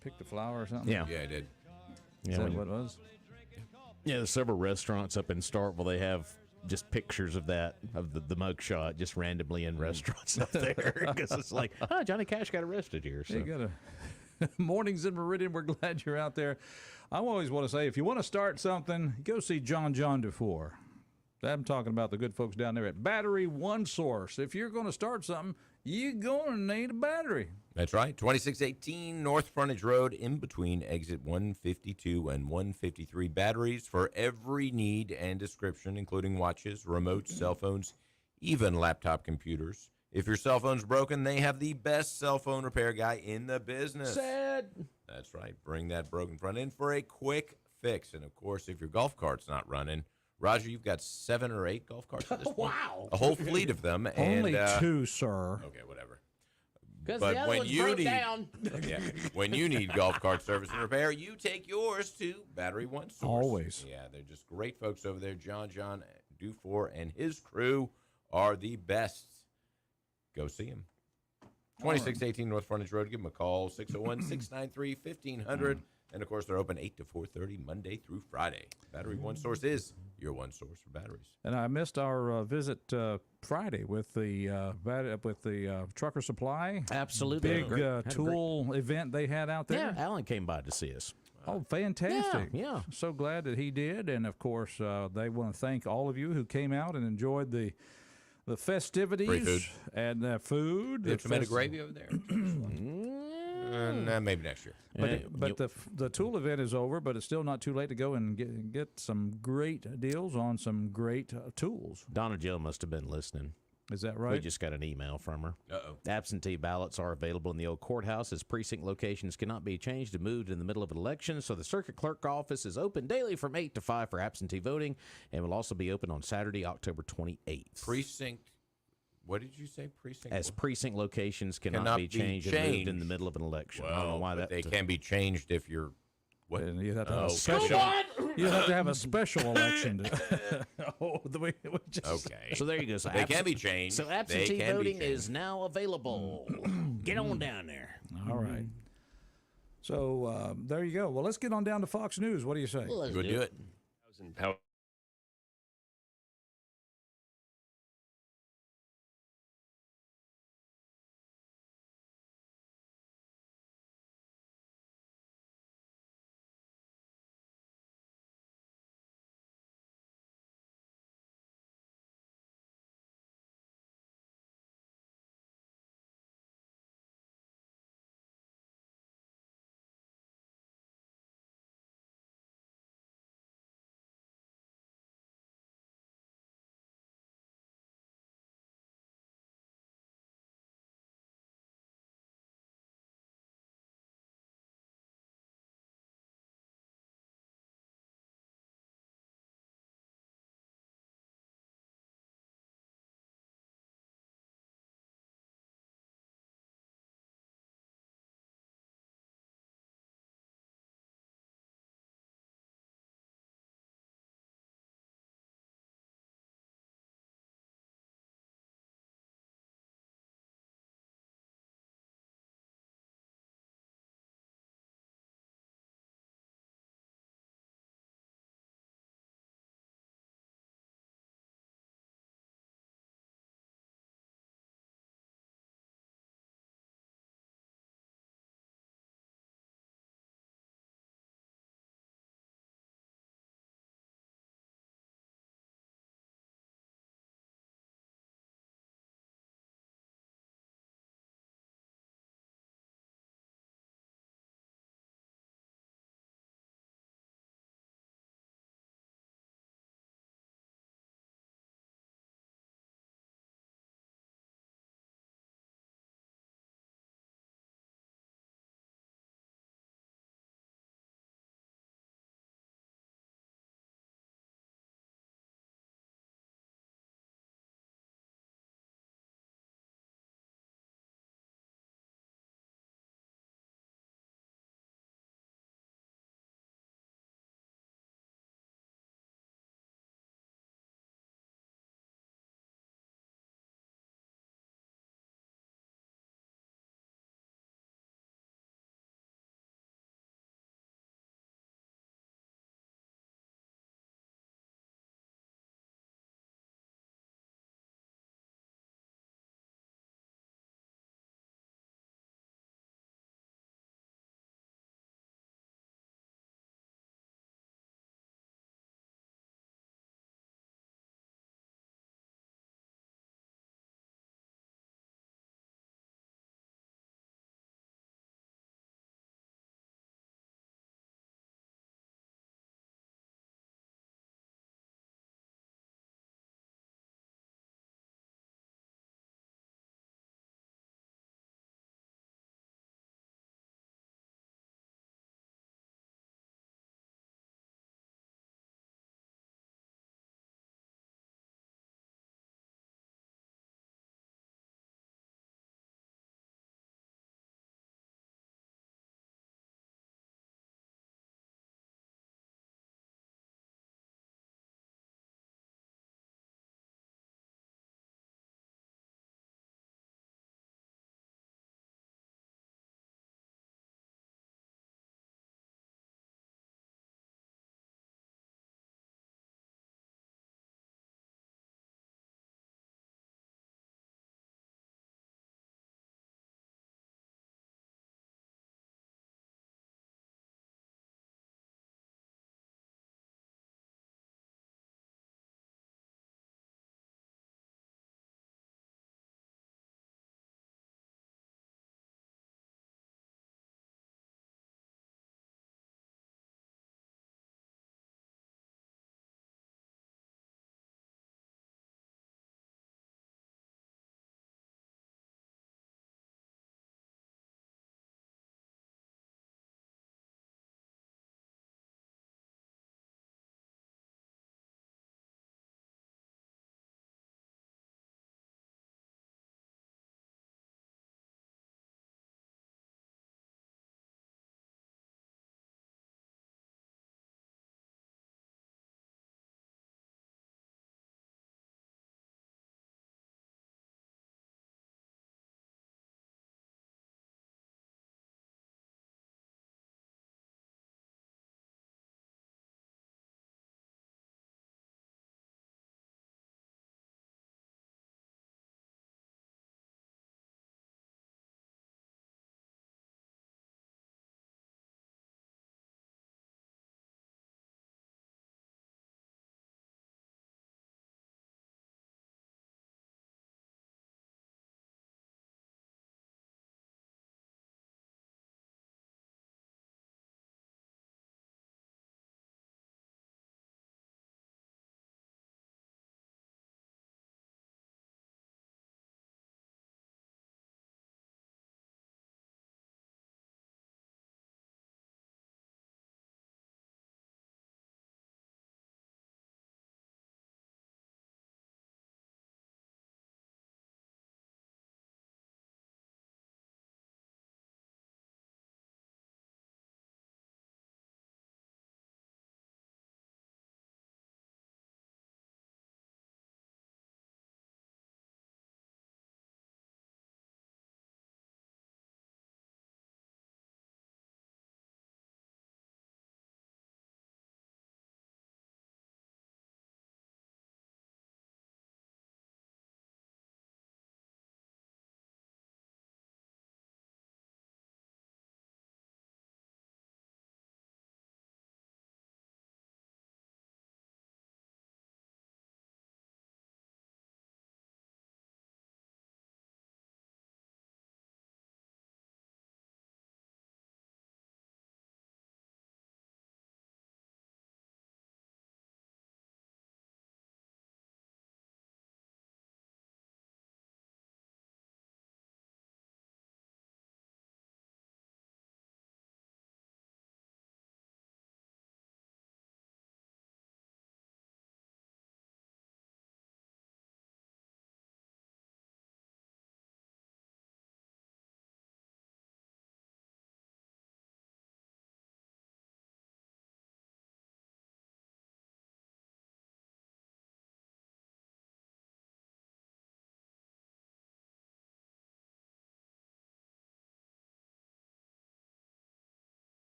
picked a flower or something? Yeah. Yeah, I did. Is that what it was? Yeah, there's several restaurants up in Starkville. They have just pictures of that, of the mugshot, just randomly in restaurants up there. Because it's like, oh, Johnny Cash got arrested here. So. You got a Mornings in Meridian. We're glad you're out there. I always want to say, if you want to start something, go see John Dufour. I'm talking about the good folks down there at Battery One Source. If you're going to start something, you're going to need a battery. That's right. 2618 North Frontage Road, in between exit 152 and 153. Batteries for every need and description, including watches, remotes, cell phones, even laptop computers. If your cell phone's broken, they have the best cell phone repair guy in the business. Sad. That's right. Bring that broken front in for a quick fix. And, of course, if your golf cart's not running, Roger, you've got 7 or 8 golf carts at this point. Wow. A whole fleet of them. Only and, 2, sir. Okay, whatever. Because But the other when one's you broke need- down. Yeah. When you need golf cart service and repair, you take yours to Battery One Source. Always. Yeah, they're just great folks over there. John Dufour and his crew are the best. Go see him. 2618 North Frontage Road. Give them a call, 601-693-1500. And, of course, they're open 8 to 4:30 Monday through Friday. Battery One Source is your one source for batteries. And I missed our visit Friday with the Trucker Supply. Absolutely. Big tool event they had out there. Yeah, Alan came by to see us. Oh, fantastic. Yeah. So glad that he did. And, of course, they want to thank all of you who came out and enjoyed the festivities. Free food. And the food. They have tomato gravy over there. Maybe next year. But the tool event is over, but it's still not too late to go and get some great deals on some great tools. Donna Jill must have been listening. Is that right? We just got an email from her. Uh-oh. Absentee ballots are available in the old courthouse as precinct locations cannot be changed and moved in the middle of an election. So the circuit clerk office is open daily from 8 to 5 for absentee voting and will also be open on Saturday, October 28th. Precinct. What did you say? Precinct. As precinct locations cannot be changed and moved in the middle of an election. I don't know why but that. they can be changed if you're. What? And you'd have to have a Okay. special. You have to have a special election. Okay. So there you go. So They can be changed. So They absentee can be voting changed. is now available. Get on down there. All right. So there you go. Well, let's get on down to Fox News. What do you say? Let's Go do it.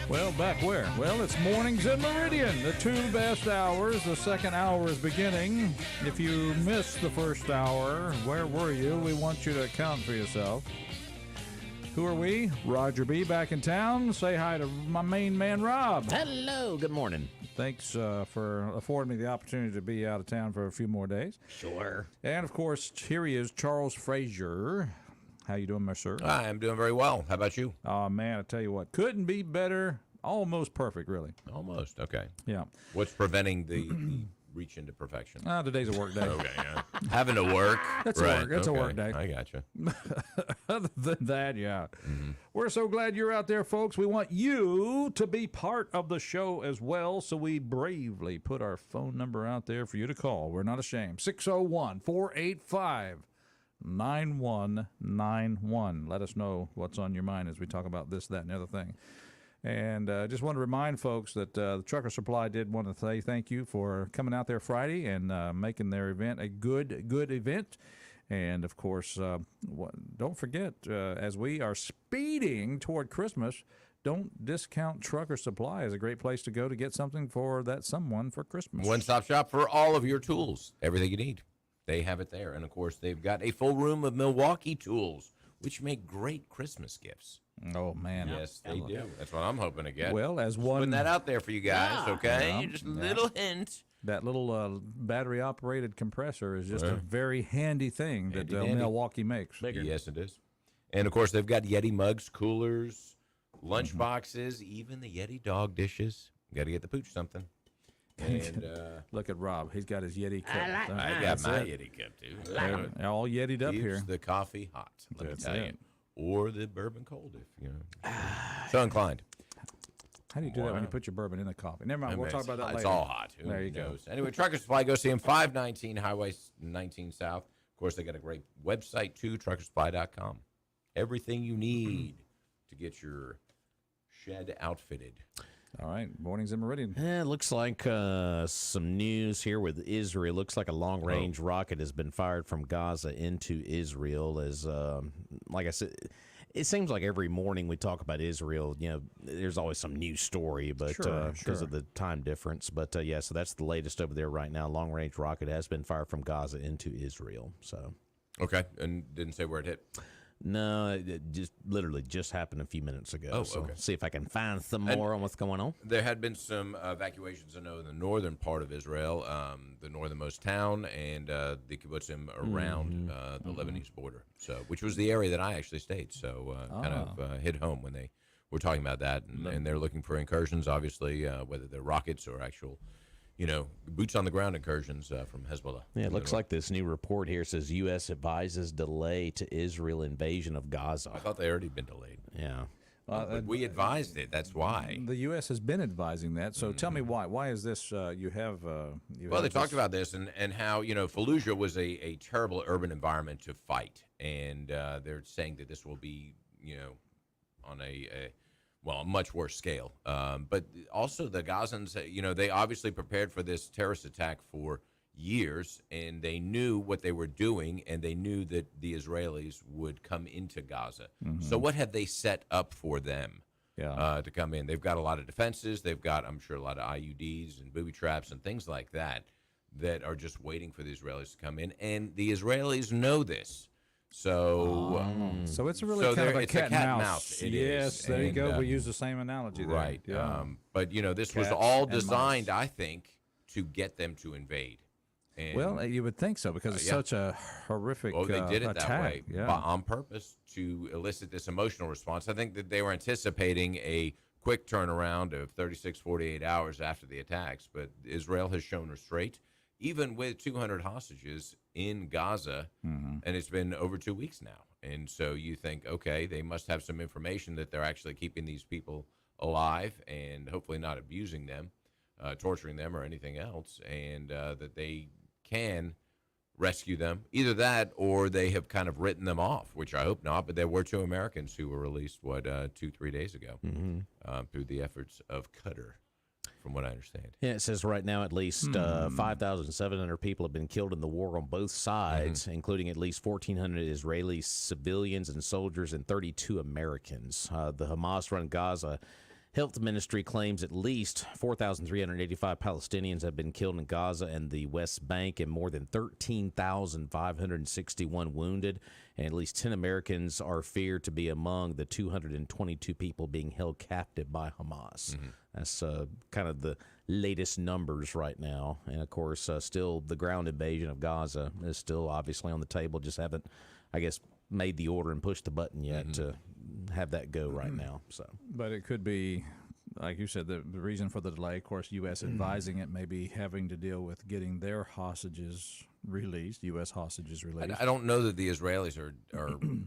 Well, back where? Well, it's Mornings in Meridian, the two best hours. The second hour is beginning. If you missed the first hour, where were you? We want you to account for yourself. Who are we? Roger B. back in town. Say hi to my main man, Rob. Hello, good morning. Thanks for affording me the opportunity to be out of town for a few more days. Sure. And, of course, here he is, Charles Frazier. How you doing, my sir? I'm doing very well. How about you? Oh, man, I tell you what. Couldn't be better. Almost perfect, really. Almost. Okay. Yeah. What's preventing the reach into perfection? Today's a work day. Okay, yeah. Having to work. That's right. a work. That's a work day. I gotcha. Other than that, yeah. We're so glad you're out there, folks. We want you to be part of the show as well, so we bravely put our phone number out there for you to call. We're not ashamed. 601-485-9191. Let us know what's on your mind as we talk about this, that, and the other thing. And just want to remind folks that the Trucker Supply did want to say thank you for coming out there Friday and making their event a good event. And, of course, don't forget, as we are speeding toward Christmas, don't discount Trucker Supply as a great place to go to get something for that someone for Christmas. One-stop shop for all of your tools, everything you need. They have it there. And, of course, they've got a full room of Milwaukee tools, which make great Christmas gifts. Oh, man. Yes, they do. That's what I'm hoping to get. Well, as Just one... putting that out there for you guys, okay? Yeah. Just a little hint. That little battery-operated compressor is just a very handy thing that Milwaukee makes. Yes, it is. And, of course, they've got Yeti mugs, coolers, lunch boxes, even the Yeti dog dishes. You got to get the pooch something. And Look at Rob. He's got his Yeti cup. I got my Yeti cup, too. They're all Yeti'd up Keeps here. the coffee hot, let That's me tell it. you. Or the bourbon cold, if you know. So inclined. How do you do that when you put your bourbon in the coffee? Never mind. We'll I mean, talk about that it's later. all hot. Who There you go. knows? Anyway, Trucker Supply, go see them, 519 Highway 19 South. Of course, they got a great website, too, truckersupply.com. Everything you need to get your shed outfitted. All right. Mornings in Meridian. It looks like some news here with Israel. Looks like a long-range rocket has been fired from Gaza into Israel. As like I said, it seems like every morning we talk about Israel, you know, there's always some new story, but because of the time difference. But yeah, so that's the latest over there right now. Long-range rocket has been fired from Gaza into Israel. So Okay, and didn't say where it hit. no, it just literally just happened a few minutes ago. Oh, so okay. see if I can find some more on what's going on. There had been some evacuations, I know, in the northern part of Israel, the northernmost town, and the kibbutzim around the Lebanese border, so which was the area that I actually stayed. So kind of hit home when they were talking about that, and they're looking for incursions, obviously, whether they're rockets or actual, you know, boots on the ground incursions from Hezbollah. Yeah, it looks like this new report here says U.S. advises delay to Israel invasion of Gaza. I thought they already been delayed. Yeah. But we advised it. That's why. The U.S. has been advising that. So tell me why. Why is this? You have. Well, they talked about this and how, you know, Fallujah was a terrible urban environment to fight. And they're saying that this will be, you know, on a much worse scale. But also the Gazans, you know, they obviously prepared for this terrorist attack for years, and they knew what they were doing, and they knew that the Israelis would come into Gaza. So what have they set up for them to come in? They've got a lot of defenses. They've got, I'm sure, a lot of IUDs and booby traps and things like that are just waiting for the Israelis to come in, and the Israelis know this. So, so it's really kind of a it's cat and mouse. It yes, is. there you And, go. We use the same analogy there. Right. Yeah. But, you know, this was Cats all and designed, mice. I think, to get them to invade. And, Well, you would think so because it's such a horrific well, they did it attack. that way Yeah. on purpose to elicit this emotional response. I think that they were anticipating a quick turnaround of 36, 48 hours after the attacks, but Israel has shown restraint, even with 200 hostages in Gaza, and it's been over 2 weeks now. And so you think, okay, they must have some information that they're actually keeping these people alive and hopefully not abusing them, torturing them or anything else, and that they can rescue them. Either that or they have kind of written them off, which I hope not, but there were 2 Americans who were released, 2-3 days ago through the efforts of Qatar, from what I understand. Yeah, it says right now at least 5,700 people have been killed in the war on both sides, including at least 1,400 Israeli civilians and soldiers and 32 Americans. The Hamas-run Gaza Health Ministry claims at least 4,385 Palestinians have been killed in Gaza and the West Bank, and more than 13,561 wounded, and at least 10 Americans are feared to be among the 222 people being held captive by Hamas. That's kind of the latest numbers right now. And, of course, still the ground invasion of Gaza is still obviously on the table. Just haven't, I guess, made the order and pushed the button yet to have that go right now. So, But it could be, like you said, the reason for the delay, of course, U.S. advising it, may be having to deal with getting their hostages released, U.S. hostages released. I don't know that the Israelis are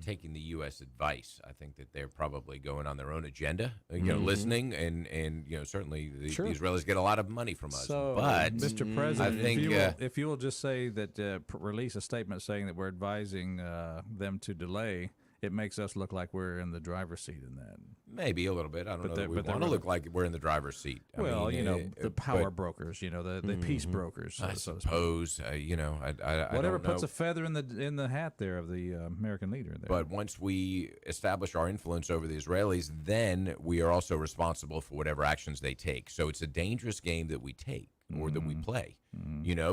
taking the U.S. advice. I think that they're probably going on their own agenda, listening, and certainly the Israelis get a lot of money from us. So, but Mr. President, I think, if you will just say that, release a statement saying that we're advising them to delay, it makes us look like we're in the driver's seat in that. maybe a little bit. I don't know that we but want to look like we're in the driver's seat. I mean, the power brokers, the peace brokers. I so to speak. suppose, I Whatever don't know. puts a feather in the hat there of the American leader there. But once we establish our influence over the Israelis, then we are also responsible for whatever actions they take. So it's a dangerous game that we take or that we play,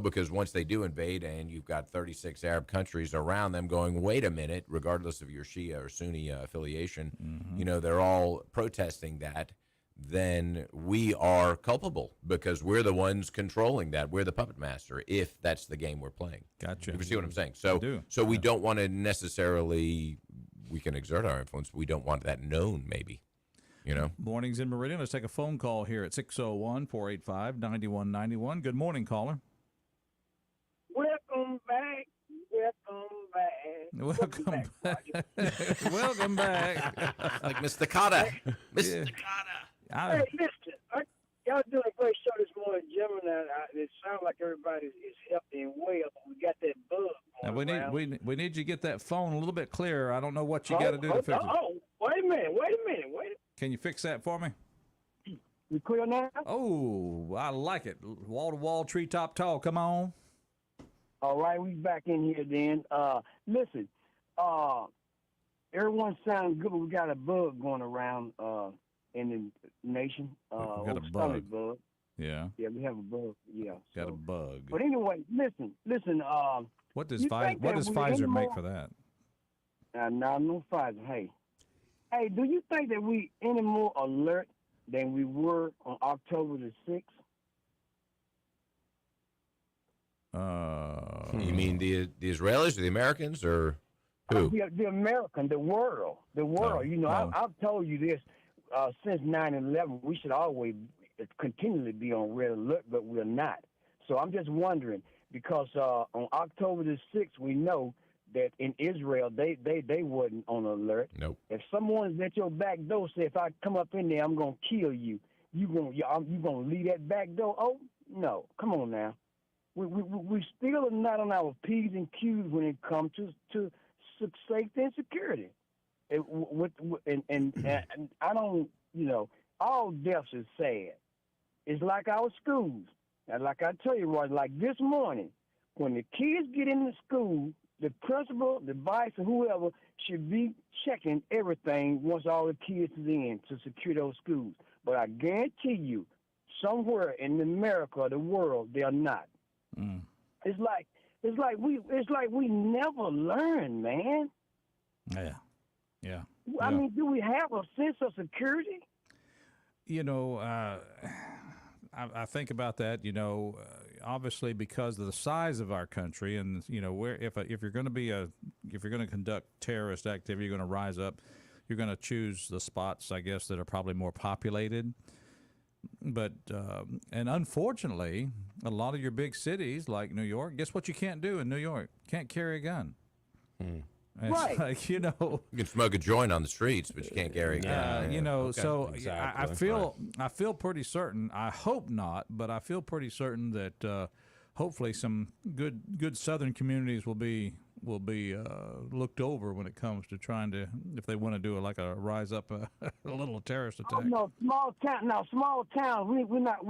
because once they do invade and you've got 36 Arab countries around them going, wait a minute, regardless of your Shia or Sunni affiliation, they're all protesting that, then we are culpable because we're the ones controlling that. We're the puppet master if that's the game we're playing. Gotcha. You see what I'm saying? I do. So we don't want to necessarily, we can exert our influence. We don't want that known, maybe. Mornings in Meridian. Let's take a phone call here at 601-485-9191. Good morning, caller. Welcome back. Welcome back. Welcome back. Like Mr. Carter. Mr. Hey, listen, y'all doing a great show this morning, gentlemen. It sounds like everybody is healthy and well, but we got that bug going around. We need you to get that phone a little bit clearer. I don't know what you got to do to fix it. Wait a minute. Can you fix that for me? You clear now? Oh, I like it. Wall-to-wall, treetop tall. Come on. All right, we back in here then. Listen, everyone sounds good, but we got a bug going around in the nation. We got a stomach bug. Yeah. Yeah, we have a bug. Yeah. Got a bug. But anyway, listen. What does you think Pfizer make for that? No Pfizer. Hey, do you think that we any more alert than we were on October the 6th? You mean the Israelis or the Americans or who? The American, the world. No. I've told you this since 9/11. We should always continually be on red alert, but we're not. So I'm just wondering because on October the 6th, we know that in Israel they wasn't on alert. Nope. If someone's at your back door, say if I come up in there, I'm gonna kill you. You gonna leave that back door? Oh no! Come on now. We still are not on our P's and Q's when it comes to safety and security. And I don't, all deaths is sad. It's like our schools. And like I tell you, Roy, like this morning, when the kids get into school, the principal, the vice, or whoever should be checking everything once all the kids is in to secure those schools. But I guarantee you, somewhere in America or the world, they are not. It's like we never learn, man. Yeah. I mean, do we have a sense of security? I think about that. Obviously because of the size of our country, and where if you're going to conduct terrorist activity, you're going to rise up. You're going to choose the spots, I guess, that are probably more populated. But and unfortunately, a lot of your big cities like New York, guess what you can't do in New York? Can't carry a gun. Right. Like, You can smoke a joint on the streets, but you can't carry a gun. Okay. So Exactly. I feel pretty certain. I hope not, but I feel pretty certain that hopefully some good Southern communities will be looked over when it comes to trying to, if they want to do a rise up a little terrorist attack. Oh, no, small town. Now, small towns, we're not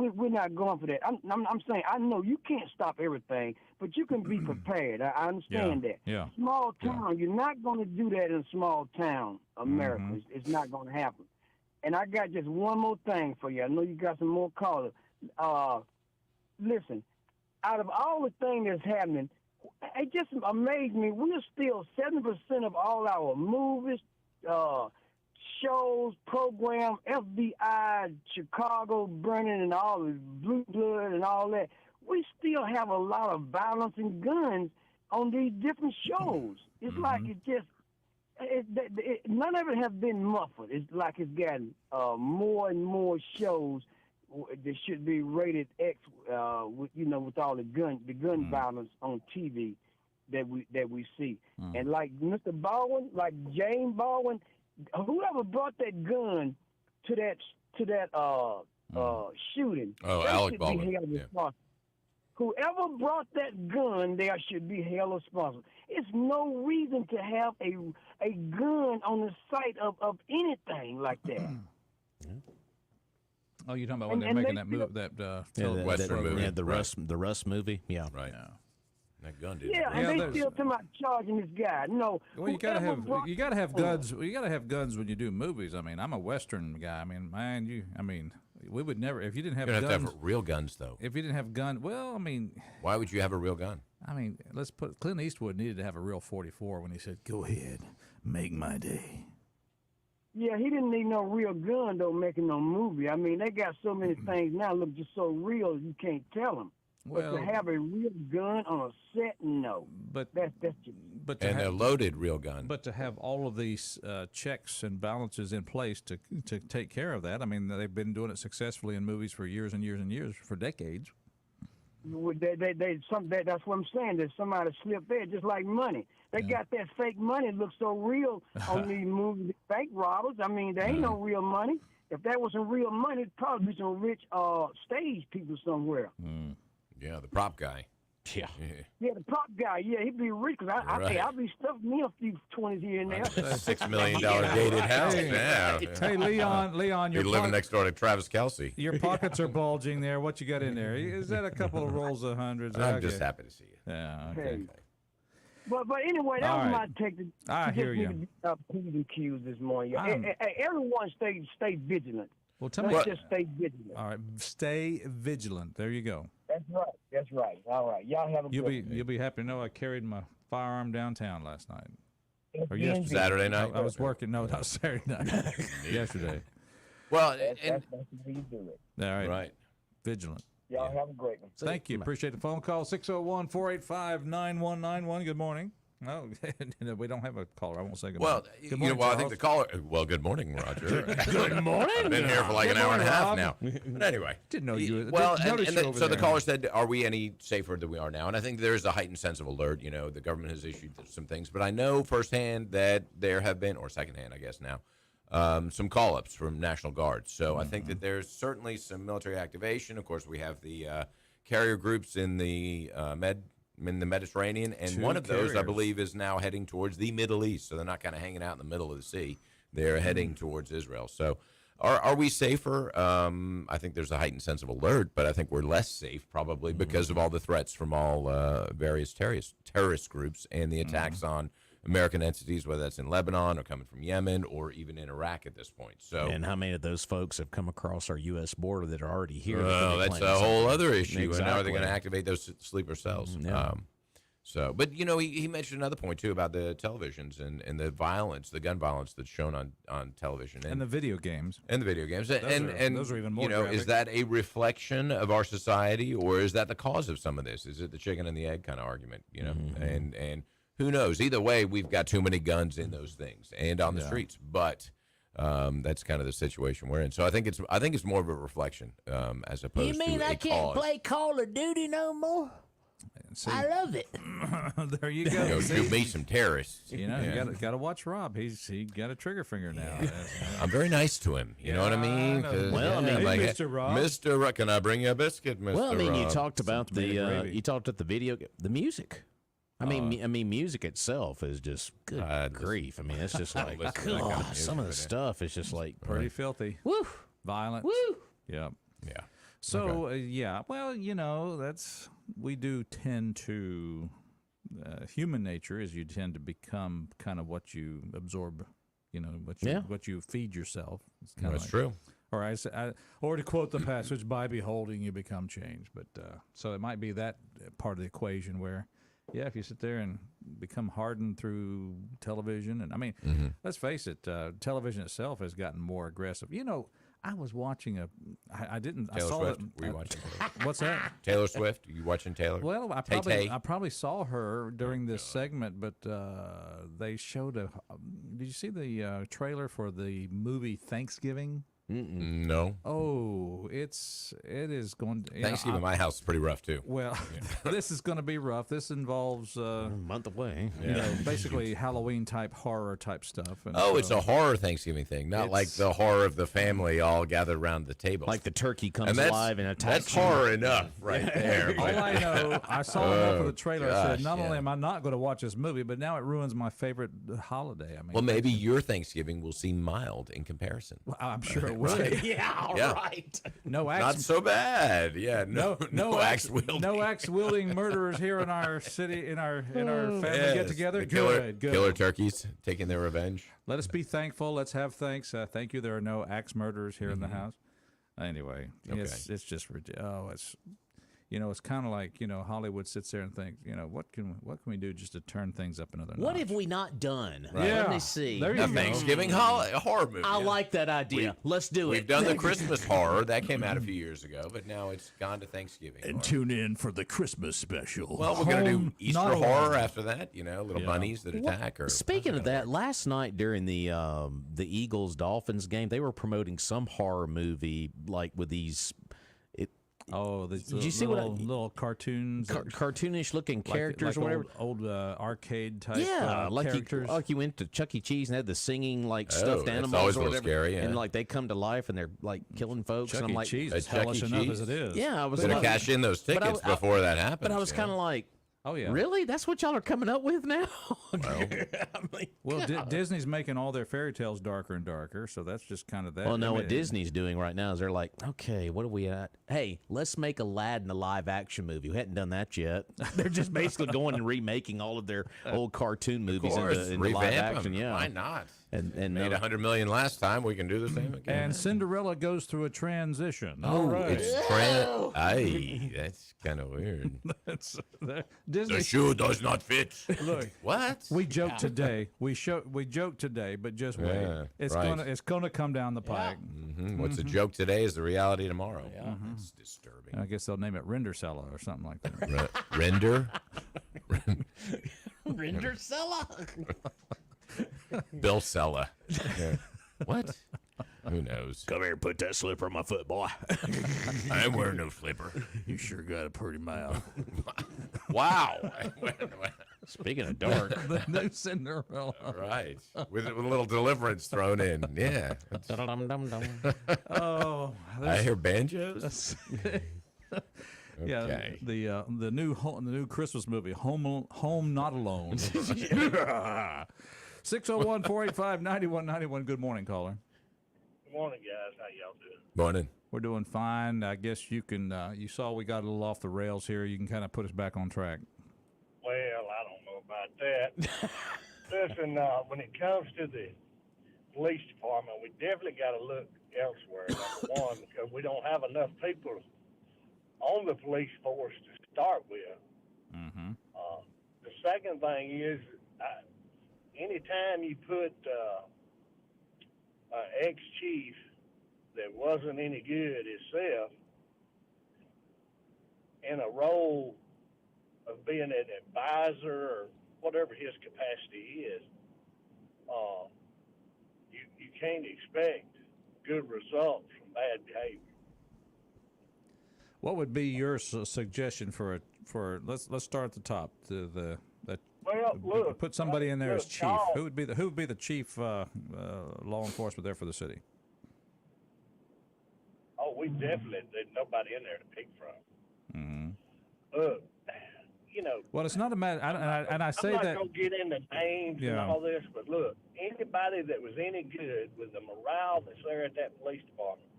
going for that. I'm saying I know you can't stop everything, but you can be prepared. I understand that. Yeah. Small town, you're not going to do that in a small town, America. It's not going to happen. And I got just one more thing for you. I know you got some more callers. Listen, out of all the things that's happening, it just amazed me. We're still 70% of all our movies, shows, program, FBI, Chicago burning, and all the blue blood and all that. We still have a lot of violence and guns on these different shows. It's like it just none of it have been muffled. It's like it's gotten more and more shows that should be rated X. With all the gun violence on TV that we see. And like Mr. Baldwin, like James Baldwin, whoever brought that gun to that shooting, Alec Baldwin. Whoever brought that gun there should be held responsible. It's no reason to have a gun on the site of anything like that. Oh, you're talking about when they're making that move, Western movie. Yeah, the Rust movie. Yeah, right. Yeah. That gun did. Yeah, and they still talking about charging this guy. No, well, you gotta have guns. You gotta have guns when you do movies. I mean, I'm a Western guy. I mean, we would never if you didn't have You guns. have to have real guns, though. If you didn't have gun, well, I mean, why would you have a real gun? I mean, Clint Eastwood needed to have a real 44 when he said, "Go ahead, make my day." Yeah, he didn't need no real gun though making no movie. I mean, they got so many things now look just so real you can't tell them. Well, but to have a real gun on a set, no. But that's just. But and a loaded real gun. But to have all of these checks and balances in place to take care of that, I mean, they've been doing it successfully in movies for years and years and years, for decades. That's what I'm saying. There's somebody slipped there, just like money. They got that fake money. It looks so real on these movies, bank robbers. I mean, there ain't no real money. If that wasn't real money, it'd probably be some rich stage people somewhere. Yeah, the prop guy. Yeah. Yeah, the prop guy. Yeah, he'd be rich because I'll be stuffing me a few 20s here and there. $6 million gated house. Yeah. Hey, Leon, you're living next door to Travis Kelce. Your pockets are bulging there. What you got in there? Is that a couple of rolls of hundreds? I'm just happy to see you. Yeah. Okay. But anyway, that was my take. I hear you. P's and Q's this morning. Everyone stay vigilant. Well, tell me. Just stay vigilant. All right, stay vigilant. There you go. That's right. All right, y'all have a good one. You'll be happy to know I carried my firearm downtown last night. Or yesterday. Saturday night. I was working. No, not Saturday night. Yesterday. Well, that's the way you do it. All right. Right. Vigilant. Y'all have a great one. Thank you. Appreciate the phone call. 601-485-9191. Good morning. No, we don't have a caller. I won't say good morning. Good morning, I think the caller. Well, good morning, Roger. Good morning. I've been here for like an hour and a half now. But anyway, didn't know you. Well, so the caller said, "Are we any safer than we are now?" And I think there is a heightened sense of alert. You know, the government has issued some things, but I know firsthand that there have been, or secondhand, I guess now, some call-ups from National Guards. So I think that there's certainly some military activation. Of course, we have the carrier groups in the Mediterranean, and one of those, I believe, is now heading towards the Middle East. So they're not kind of hanging out in the middle of the sea. They're heading towards Israel. So are we safer? I think there's a heightened sense of alert, but I think we're less safe probably because of all the threats from all various terrorist groups and the attacks on American entities, whether that's in Lebanon or coming from Yemen or even in Iraq at this point. So, and how many of those folks have come across our U.S. border that are already here? Well, that's a whole other issue. Exactly. And how are they going to activate those sleeper cells? Yeah. But you know, he mentioned another point too about the televisions and the violence, the gun violence that's shown on television and the video games. And the video games, and those are even more. You know, graphic. Is that a reflection of our society, or is that the cause of some of this? Is it the chicken and the egg kind of argument? You know, and who knows? Either way, we've got too many guns in those things and on the streets. But that's kind of the situation we're in. So I think it's more of a reflection as opposed to a cause. You mean I can't play Call of Duty no more? See, I love it. There you go. You meet some terrorists. You know, you got to watch Rob. He got a trigger finger now. I'm very nice to him. You know what I mean? Well, I mean, like, Mr. Rob. Mr. Rob, can I bring you a biscuit, Mr. Well, I mean, Rob? you talked about the video, the music. I mean, music itself is just good grief. I mean, it's just like God, some of the stuff is just like pretty filthy. Woo, violent. Woo. Yeah. Yeah. So well, you know, we do tend to human nature is you tend to become kind of what you absorb, what you feed yourself. It's kind of That's true. Or to quote the passage, "By beholding you become changed." But so it might be that part of the equation where, if you sit there and become hardened through television, and I mean, let's face it, television itself has gotten more aggressive. I was watching I didn't. Taylor I saw Swift? that. Were you watching Taylor? What's that? Taylor Swift? Are you watching Taylor? Well, I Tay-Tay? probably saw her during this segment, but they showed did you see the trailer for the movie Thanksgiving? No. Oh, it is going to... Thanksgiving in my house is pretty rough, too. Well, this is going to be rough. This involves... a month away. Basically Halloween-type, horror-type stuff. And it's a horror Thanksgiving thing, not like the horror of the family all gathered around the table. Like the turkey comes alive and attacks That's you. horror enough right there. All I know, I saw enough of the trailer. I said, not gosh, only am I not going to watch this movie, but now it ruins my favorite holiday. I mean, Well, maybe your Thanksgiving will seem mild in comparison. I'm sure it will. Right. No axe. Not so bad. Yeah, no axe wielding. No axe wielding murderers here in our city, in our family get together. The Good. killer turkeys taking their revenge. Let us be thankful. Let's have thanks. Thank you. There are no axe murderers here in the house. Anyway, it's just ridiculous. It's kind of like Hollywood sits there and thinks, what can we do just to turn things up another notch? What have we not done? Right. Let me see. There you A go. Thanksgiving horror movie. I like that idea. Let's do it. We've done the Christmas horror. That came out a few years ago, but now it's gone to Thanksgiving. horror. Tune in for the Christmas special. Well, we're going to do Home Easter Not horror Alone. after that, little bunnies that attack. Or Speaking of that, last night during the Eagles-Dolphins game, they were promoting some horror movie like with these Oh, Did you see little cartoons, cartoonish looking characters like or whatever? old arcade type. Like characters. you went to Chuck E. Cheese and had the singing stuffed that's animals always a or little whatever, scary, yeah. and like they come to life and they're like killing folks. Chuck and I'm E. like, Cheese is Chuck E. hellish enough Cheese? as it is. yeah, I was better like, cash in those tickets before that happens. but I was kind of like, Oh yeah. really? That's what y'all are coming up with now? Well, Disney's making all their fairy tales darker and darker, so that's just kind of that. Well, no, what Disney's doing right now is they're like, okay, what are we at? Hey, let's make Aladdin a live-action movie. We hadn't done that yet. They're just basically going and remaking all of their old cartoon movies into live action. Yeah, why not? And Made $100 million last time. We can do the same again. And Cinderella goes through a transition. It's Aye, that's kind of weird. Disney. The shoe does not fit. Look, What? we joke today. We joke today, but just wait. Yeah, it's right. gonna come down the pike. What's a joke today is the reality tomorrow. Yeah. It's disturbing. I guess they'll name it Rendersella or something like that. Render? Rendersella. Bill Sella. Yeah. What? Who knows? Come here and put that slipper on my foot, boy. I'm wearing no slipper. You sure got a pretty mouth. Wow. Speaking of dark, The new Cinderella. Right. With a little deliverance thrown in. Yeah. Oh, I hear banjos. yeah. Okay. The new Christmas movie, Home Not Alone. 601-485-9191. Good morning, caller. Good morning, guys. How y'all doing? Morning. We're doing fine. I guess you can. You saw we got a little off the rails here. You can kind of put us back on track. Well, I don't know about that. Listen, when it comes to the police department, we definitely got to look elsewhere. Number one, because we don't have enough people on the police force to start with. Mm-hmm. The second thing is, anytime you put an ex-chief that wasn't any good himself in a role of being an advisor or whatever his capacity is, you can't expect good results from bad behavior. What would be your suggestion for let's start at the top. Well, look, put somebody in there as chief. y'all- Who would be the chief law enforcement there for the city? Oh, we definitely, there's nobody in there to pick from. Mm-hmm. Look, Well, it's not a matter, and I say I'm not that. going to get into names and Yeah. all this, but look, anybody that was any good with the morale that's there at that police department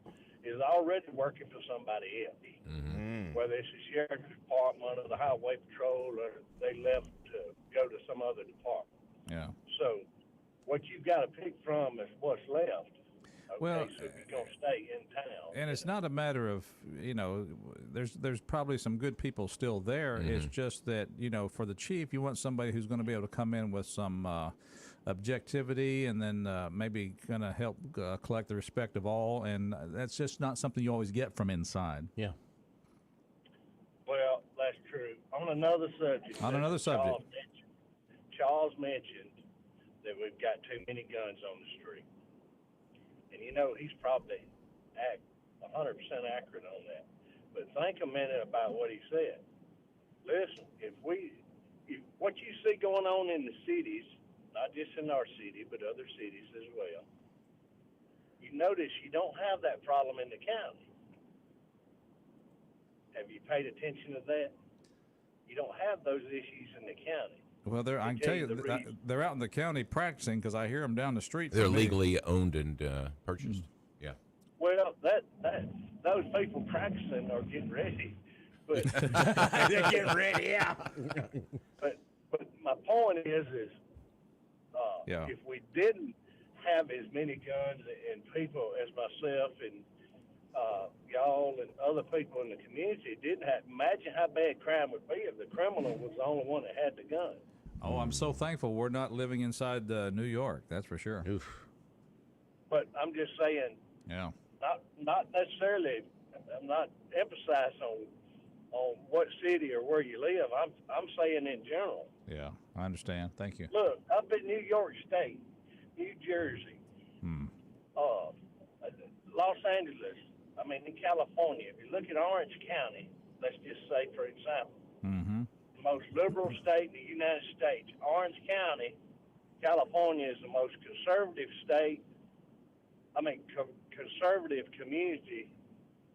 is already working for somebody else. Mm-hmm. Whether it's the sheriff's department or the highway patrol, or they left to go to some other department. Yeah. So what you've got to pick from is what's left. Okay, Well, so if you're going to stay in town. and it's not a matter of, there's probably some good people still there. Mm-hmm. It's just that, for the chief, you want somebody who's going to be able to come in with some objectivity, and then maybe going to help collect the respect of all. And that's just not something you always get from inside. Yeah. Well, that's true. On another subject. Charles mentioned that we've got too many guns on the street. And he's probably 100% accurate on that. But think a minute about what he said. Listen, if what you see going on in the cities, not just in our city, but other cities as well, you notice you don't have that problem in the county. Have you paid attention to that? You don't have those issues in the county. Well, I can tell you, they're out in the county practicing because I hear them down the street. They're legally owned and purchased. Yeah. Well, those people practicing are getting ready. But They're getting ready, yeah. but my point is if we didn't have as many guns and people as myself and y'all and other people in the community didn't have, imagine how bad crime would be if the criminal was the only one that had the gun. Oh, I'm so thankful we're not living inside New York. That's for sure. Oof. But I'm just saying, not necessarily. I'm not emphasizing on what city or where you live. I'm saying in general. Yeah, I understand. Thank you. Look, up in New York State, New Jersey, Los Angeles. I mean, in California. If you look at Orange County, let's just say, for example. Mm-hmm. Most liberal state in the United States. Orange County, California, is the most conservative state. Conservative community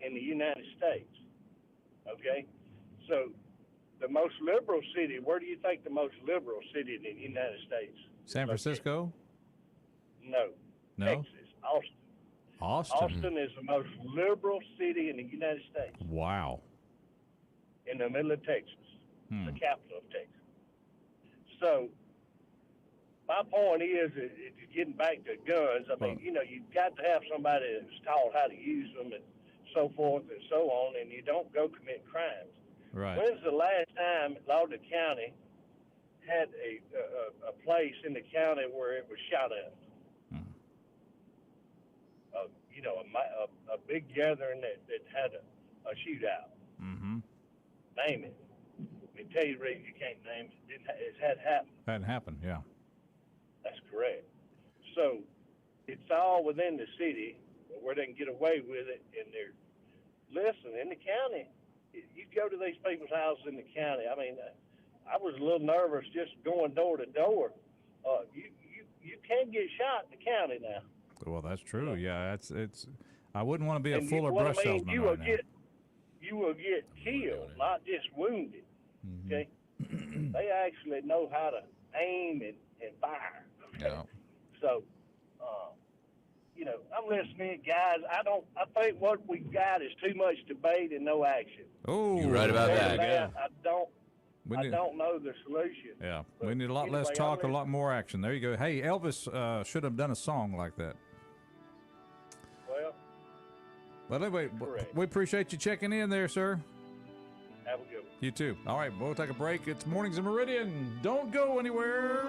in the United States. Okay? So, the most liberal city, where do you think the most liberal city in the United States? San Francisco? No. Texas. Austin is the most liberal city in the United States. Wow. In the middle of Texas. The capital of Texas. So, my point is getting back to guns. I mean, you've got to have somebody that's taught how to use them and so forth and so on, and you don't go commit crimes. Right. When's the last time Loudoun County had a place in the county where it was shot at? A big gathering that had a shootout. Mm-hmm. Name it. I tell you, Rick, you can't name it. It had happened. Hadn't happened, yeah. That's correct. So it's all within the city where they can get away with it. And listen, in the county, you go to these people's houses in the county. I mean, I was a little nervous just going door to door. You can't get shot in the county now. Well, that's true. Yeah, it's. I wouldn't want to be a Fuller brush salesman right now. You will get killed, not just wounded. Mm-hmm. Okay, they actually know how to aim and fire. Okay? Yeah. So, I'm listening, guys. I think what we've got is too much debate and no action. Oh, you're right about that. I don't know the solution. Yeah, we need a lot less talk, a lot more action. There you go. Hey, Elvis should have done a song like that. Well, anyway, we appreciate you checking in there, sir. Have a good one. You too. All right, we'll take a break. It's Mornings in Meridian. Don't go anywhere.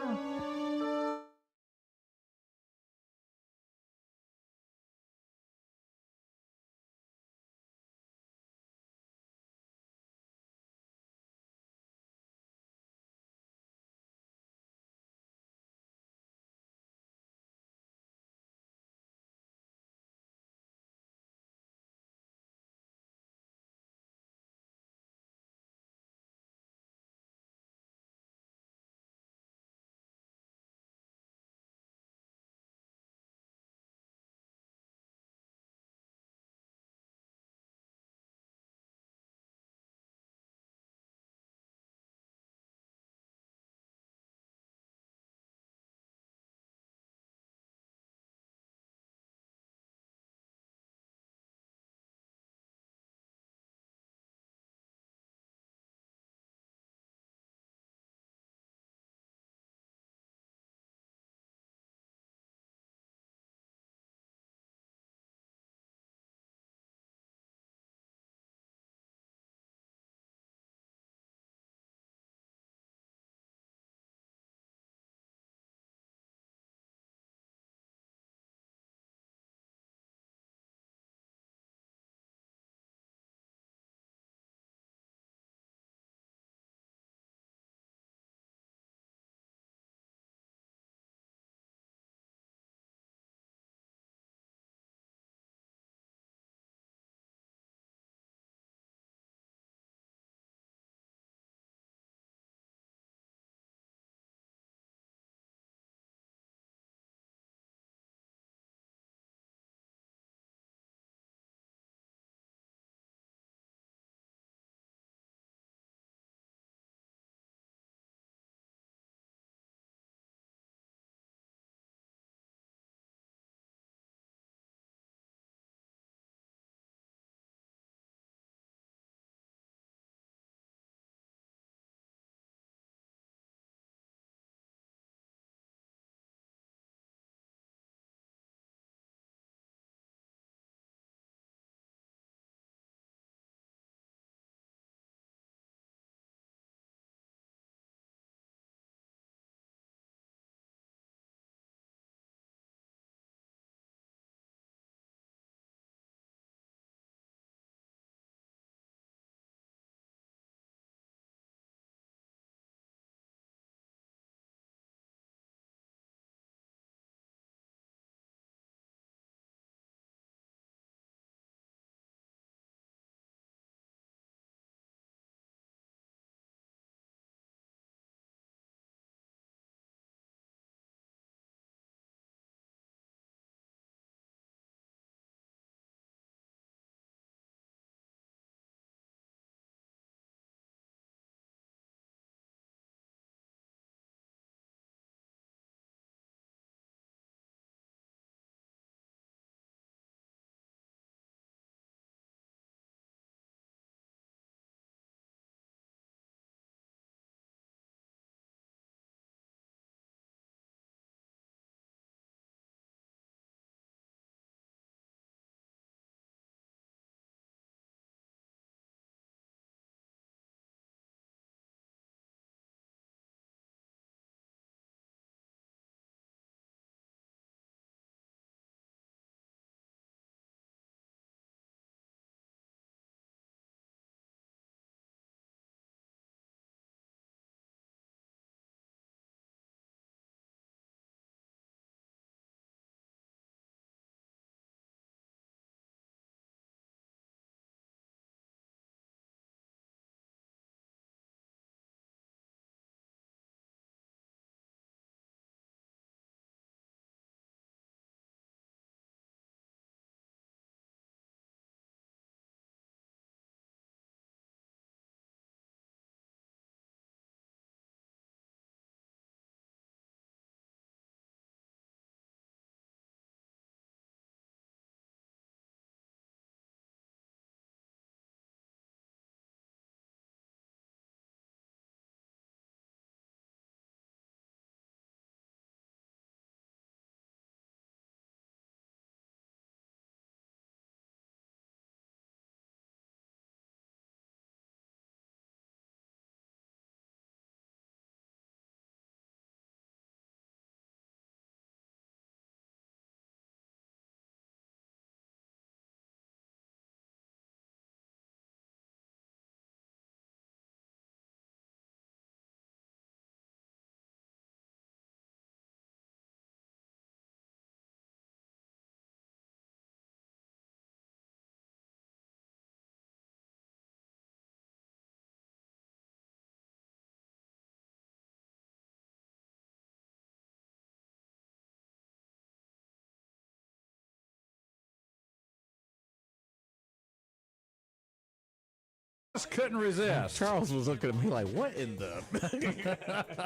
Just couldn't resist. Charles was looking at me like, what in the...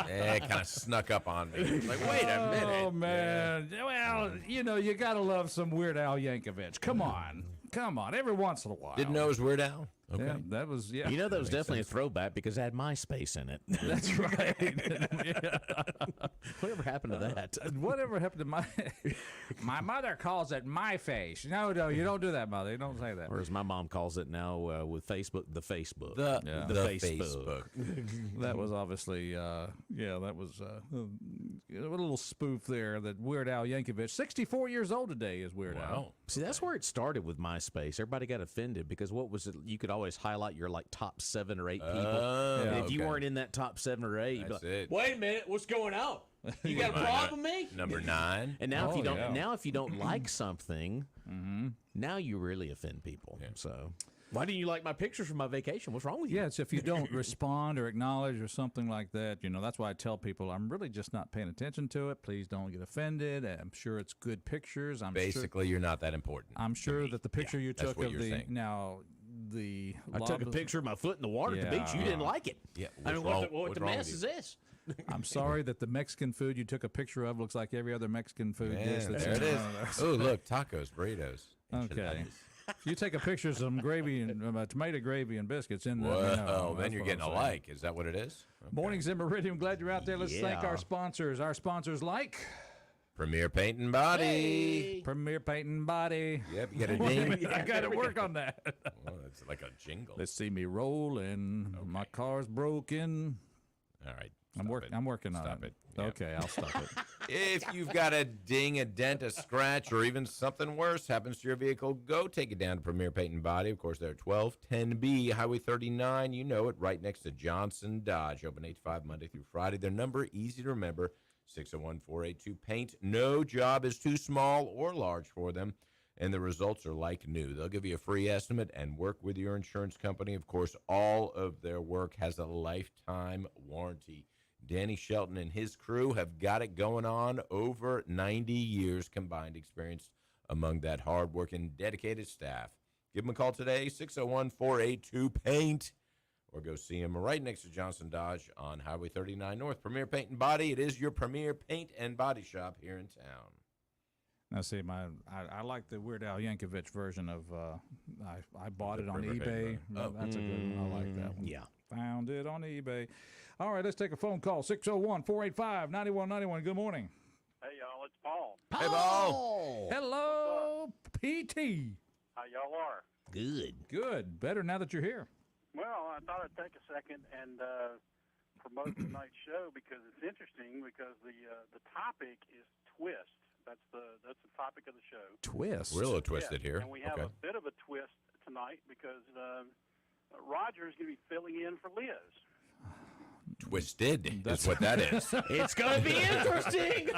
It kind of snuck up on me. Like, wait a minute. Oh, man. Well, you know, you got to love some Weird Al Yankovic. Come on. Come on. Every once in a while. Didn't know it was Weird Al? Okay. Yeah, that was, yeah. You know, that was definitely a throwback because it had MySpace in it. That's right. Whatever happened to that? Whatever happened to my mother calls it my face. No, you don't do that, Mother. You don't say that. Or as my mom calls it now with Facebook, the Facebook. The Facebook. That was obviously, that was a little spoof there that Weird Al Yankovic, 64 years old today is Weird Al. See, that's where it started with MySpace. Everybody got offended because what was it? You could always highlight your like top 7 or 8 people. And if you weren't in that top 7 or 8, you'd be like, wait a minute, what's going on? You got a problem with me? Number 9. And now if you don't like something, now you really offend people. Yeah. So why didn't you like my pictures from my vacation? What's wrong with you? Yeah, it's if you don't respond or acknowledge or something like that, you know, that's why I tell people I'm really just not paying attention to it. Please don't get offended. I'm sure it's good pictures. Basically, you're not that important. I'm sure that the picture you took of the I took a picture of my foot in the water at the beach. You didn't like it. Yeah. I mean, what the mess is this? I'm sorry that the Mexican food you took a picture of looks like every other Mexican food dish. There it is. Oh, look, tacos, burritos. Okay. If you take a picture of some gravy and tomato gravy and biscuits in there, then you're getting a like. Is that what it is? Okay. Mornings in Meridian. Glad you're out there. Let's thank our sponsors. Our sponsors like Premier Paint and Body. Hey. Premier Paint and Body. Yep, you got a ding. I got to work on that. Well, it's like a jingle. Let's see me rolling. Okay. My car's broken. All right. I'm working on it. Stop it. Yeah. Okay, I'll stop it. If you've got a ding, a dent, a scratch, or even something worse happens to your vehicle, go take it down to Premier Paint and Body. Of course, they're at 1210B, Highway 39. You know it, right next to Johnson Dodge. Open 8 to 5 Monday through Friday. Their number, easy to remember, 601-482-PAINT. No job is too small or large for them, and the results are like new. They'll give you a free estimate and work with your insurance company. Of course, all of their work has a lifetime warranty. Danny Shelton and his crew have got it going on. Over 90 years combined experience among that hard-working, dedicated staff. Give them a call today, 601-482-PAINT, or go see them right next to Johnson Dodge on Highway 39 North. Premier Paint and Body. It is your premier paint and body shop here in town. Now, see, I like the Weird Al Yankovic version of I bought it on eBay. That's a good one. I like that one. Yeah. Found it on eBay. All right, let's take a phone call, 601-485-9191. Good morning. Hey, y'all, it's Paul. Hey, Paul. Hello, PT. How y'all are? Good. Better now that you're here. Well, I thought I'd take a second and promote tonight's show because it's interesting because the topic is twist. That's the topic of the show. Twist. We're a little twisted here. And we have a bit of a twist tonight because Roger is going to be filling in for Liz. Twisted is what that is. It's going to be interesting.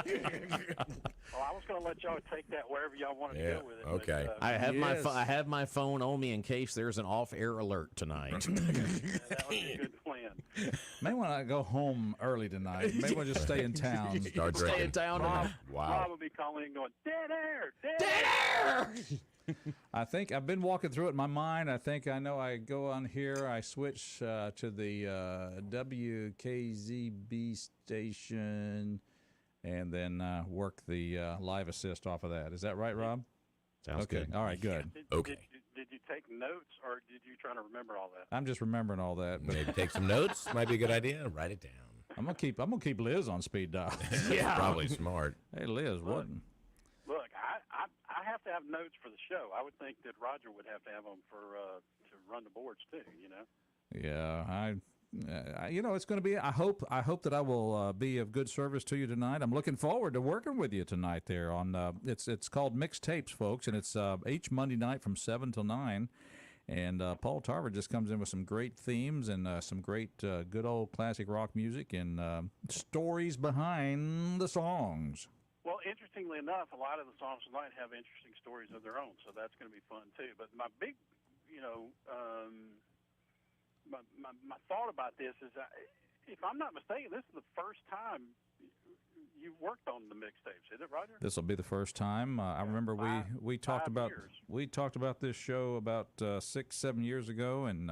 Well, I was going to let y'all take that wherever y'all wanted to go with it. Okay. But, I have my phone on me in case there's an off-air alert tonight. that would be a good plan. May want to go home early tonight. May want to just stay in town. Start drinking. Stay in town. Rob will be calling and going, dead air. I think I've been walking through it in my mind. I think I know I go on here. I switch to the WKZB station and then work the live assist off of that. Is that right, Rob? Sounds good. All right, good. Did you take notes or did you try to remember all that? I'm just remembering all that. But Maybe take some notes. Might be a good idea. Write it down. I'm gonna keep Liz on speed dial. Yeah, probably smart. Hey, Liz, what? Look, I have to have notes for the show. I would think that Roger would have to have them for to run the boards too. You know. Yeah, it's going to be. I hope that I will be of good service to you tonight. I'm looking forward to working with you tonight. There on it's called Mixtapes, folks, and it's each Monday night from 7 till 9. And Paul Tarver just comes in with some great themes and some great good old classic rock music and stories behind the songs. Well, interestingly enough, a lot of the songs tonight have interesting stories of their own, so that's going to be fun too. But my big, my thought about this is, if I'm not mistaken, this is the first time you've worked on the mixtapes, is it, Roger? This will be the first time. I remember we talked about this show about 6-7 years ago, and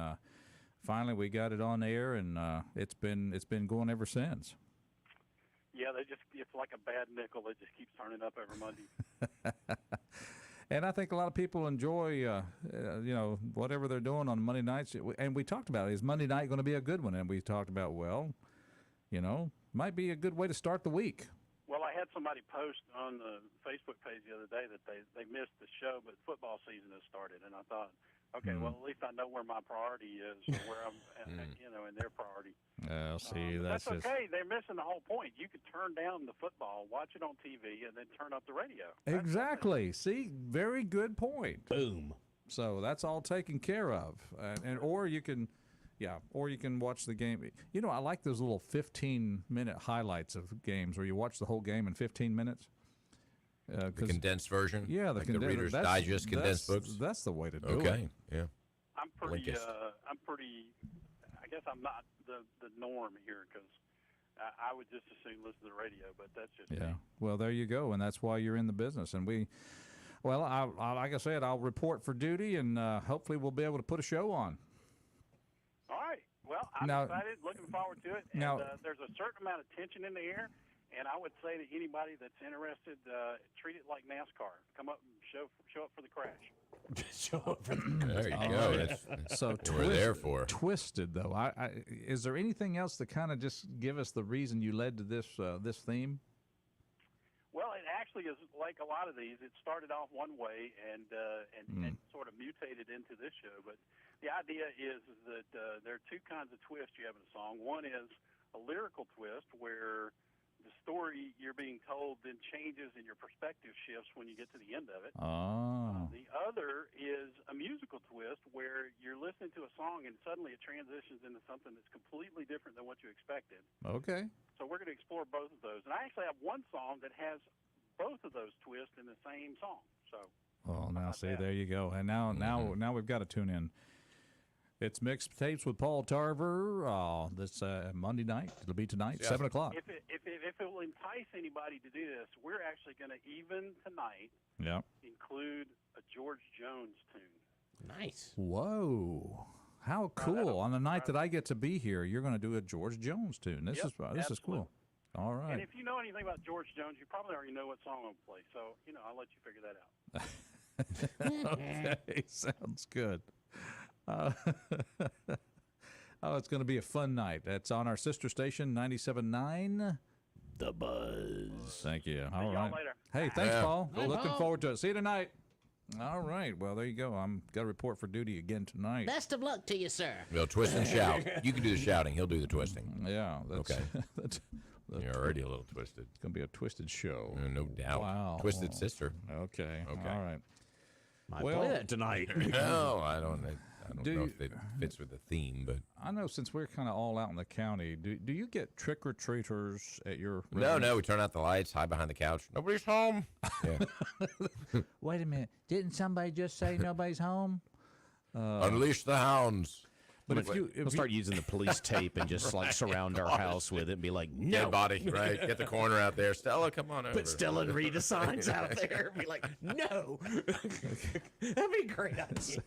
finally we got it on air, and it's been going ever since. Yeah, it's like a bad nickel. It just keeps turning up every Monday. And I think a lot of people enjoy, whatever they're doing on Monday nights. And we talked about, is Monday night going to be a good one? And we talked about, might be a good way to start the week. Well, I had somebody post on the Facebook page the other day that they missed the show, but football season has started. And I thought, okay, well, at least I know where my priority is, or where I'm, in their priority. See, that's okay. They're missing the whole point. You could turn down the football, watch it on TV, and then turn up the radio. Exactly. See, very good point. Boom. So that's all taken care of, or you can watch the game. I like those little 15-minute highlights of games where you watch the whole game in 15 minutes. The condensed version? Yeah, the Reader's Digest condensed books? That's the way to do it. Okay, yeah. I'm pretty, I guess I'm not the norm here because I would just as soon listen to the radio, but that's just me. Well, there you go, and that's why you're in the business. And I like I said, I'll report for duty, and hopefully we'll be able to put a show on. All right. Well, I'm excited, looking forward to it. And there's a certain amount of tension in the air, and I would say to anybody that's interested, treat it like NASCAR. Come up and show up for the crash. Show up for the crash. There you go. That's so what we're there for. Twisted, though. Is there anything else to kind of just give us the reason you led to this theme? Well, it actually is like a lot of these. It started off one way and sort of mutated into this show. But the idea is that there are two kinds of twists you have in a song. One is a lyrical twist where the story you're being told then changes and your perspective shifts when you get to the end of it. The other is a musical twist where you're listening to a song and suddenly it transitions into something that's completely different than what you expected. Okay. So we're going to explore both of those. And I actually have one song that has both of those twists in the same song. So. Oh, now see, there you go. And now we've got to tune in. It's Mixed Tapes with Paul Tarver. This Monday night. It'll be tonight, 7 o'clock. If it will entice anybody to do this, we're actually going to even tonight include a George Jones tune. Nice. Whoa. How cool. On the night that I get to be here, you're going to do a George Jones tune. This is cool. All right. And if you know anything about George Jones, you probably already know what song I'm going to play. So, I'll let you figure that out. Okay. Sounds good. It's going to be a fun night. That's on our sister station, 97.9. The Buzz. Thank you. See y'all later. Hey, thanks, Paul. Looking forward to it. See you tonight. All right. Well, there you go. I'm got to report for duty again tonight. Best of luck to you, sir. Well, twist and shout. You can do the shouting. He'll do the twisting. Yeah. That's, okay. You're already a little twisted. It's going to be a twisted show. No doubt. Wow. Twisted sister. Okay. All right. Might play that tonight. No, I don't know if it fits with the theme, but I know since we're kind of all out in the county, do you get trick-or-treaters at your No, we turn out the lights, hide behind the couch. Nobody's home. Yeah. Wait a minute. Didn't somebody just say nobody's home? Unleash the hounds. But we'll start using the police tape and just like surround our house with it and be like, no. Dead body, right? Get the corner out there. Stella, come on over. Put Stella and Rita signs out there and be like, no. That'd be a great idea.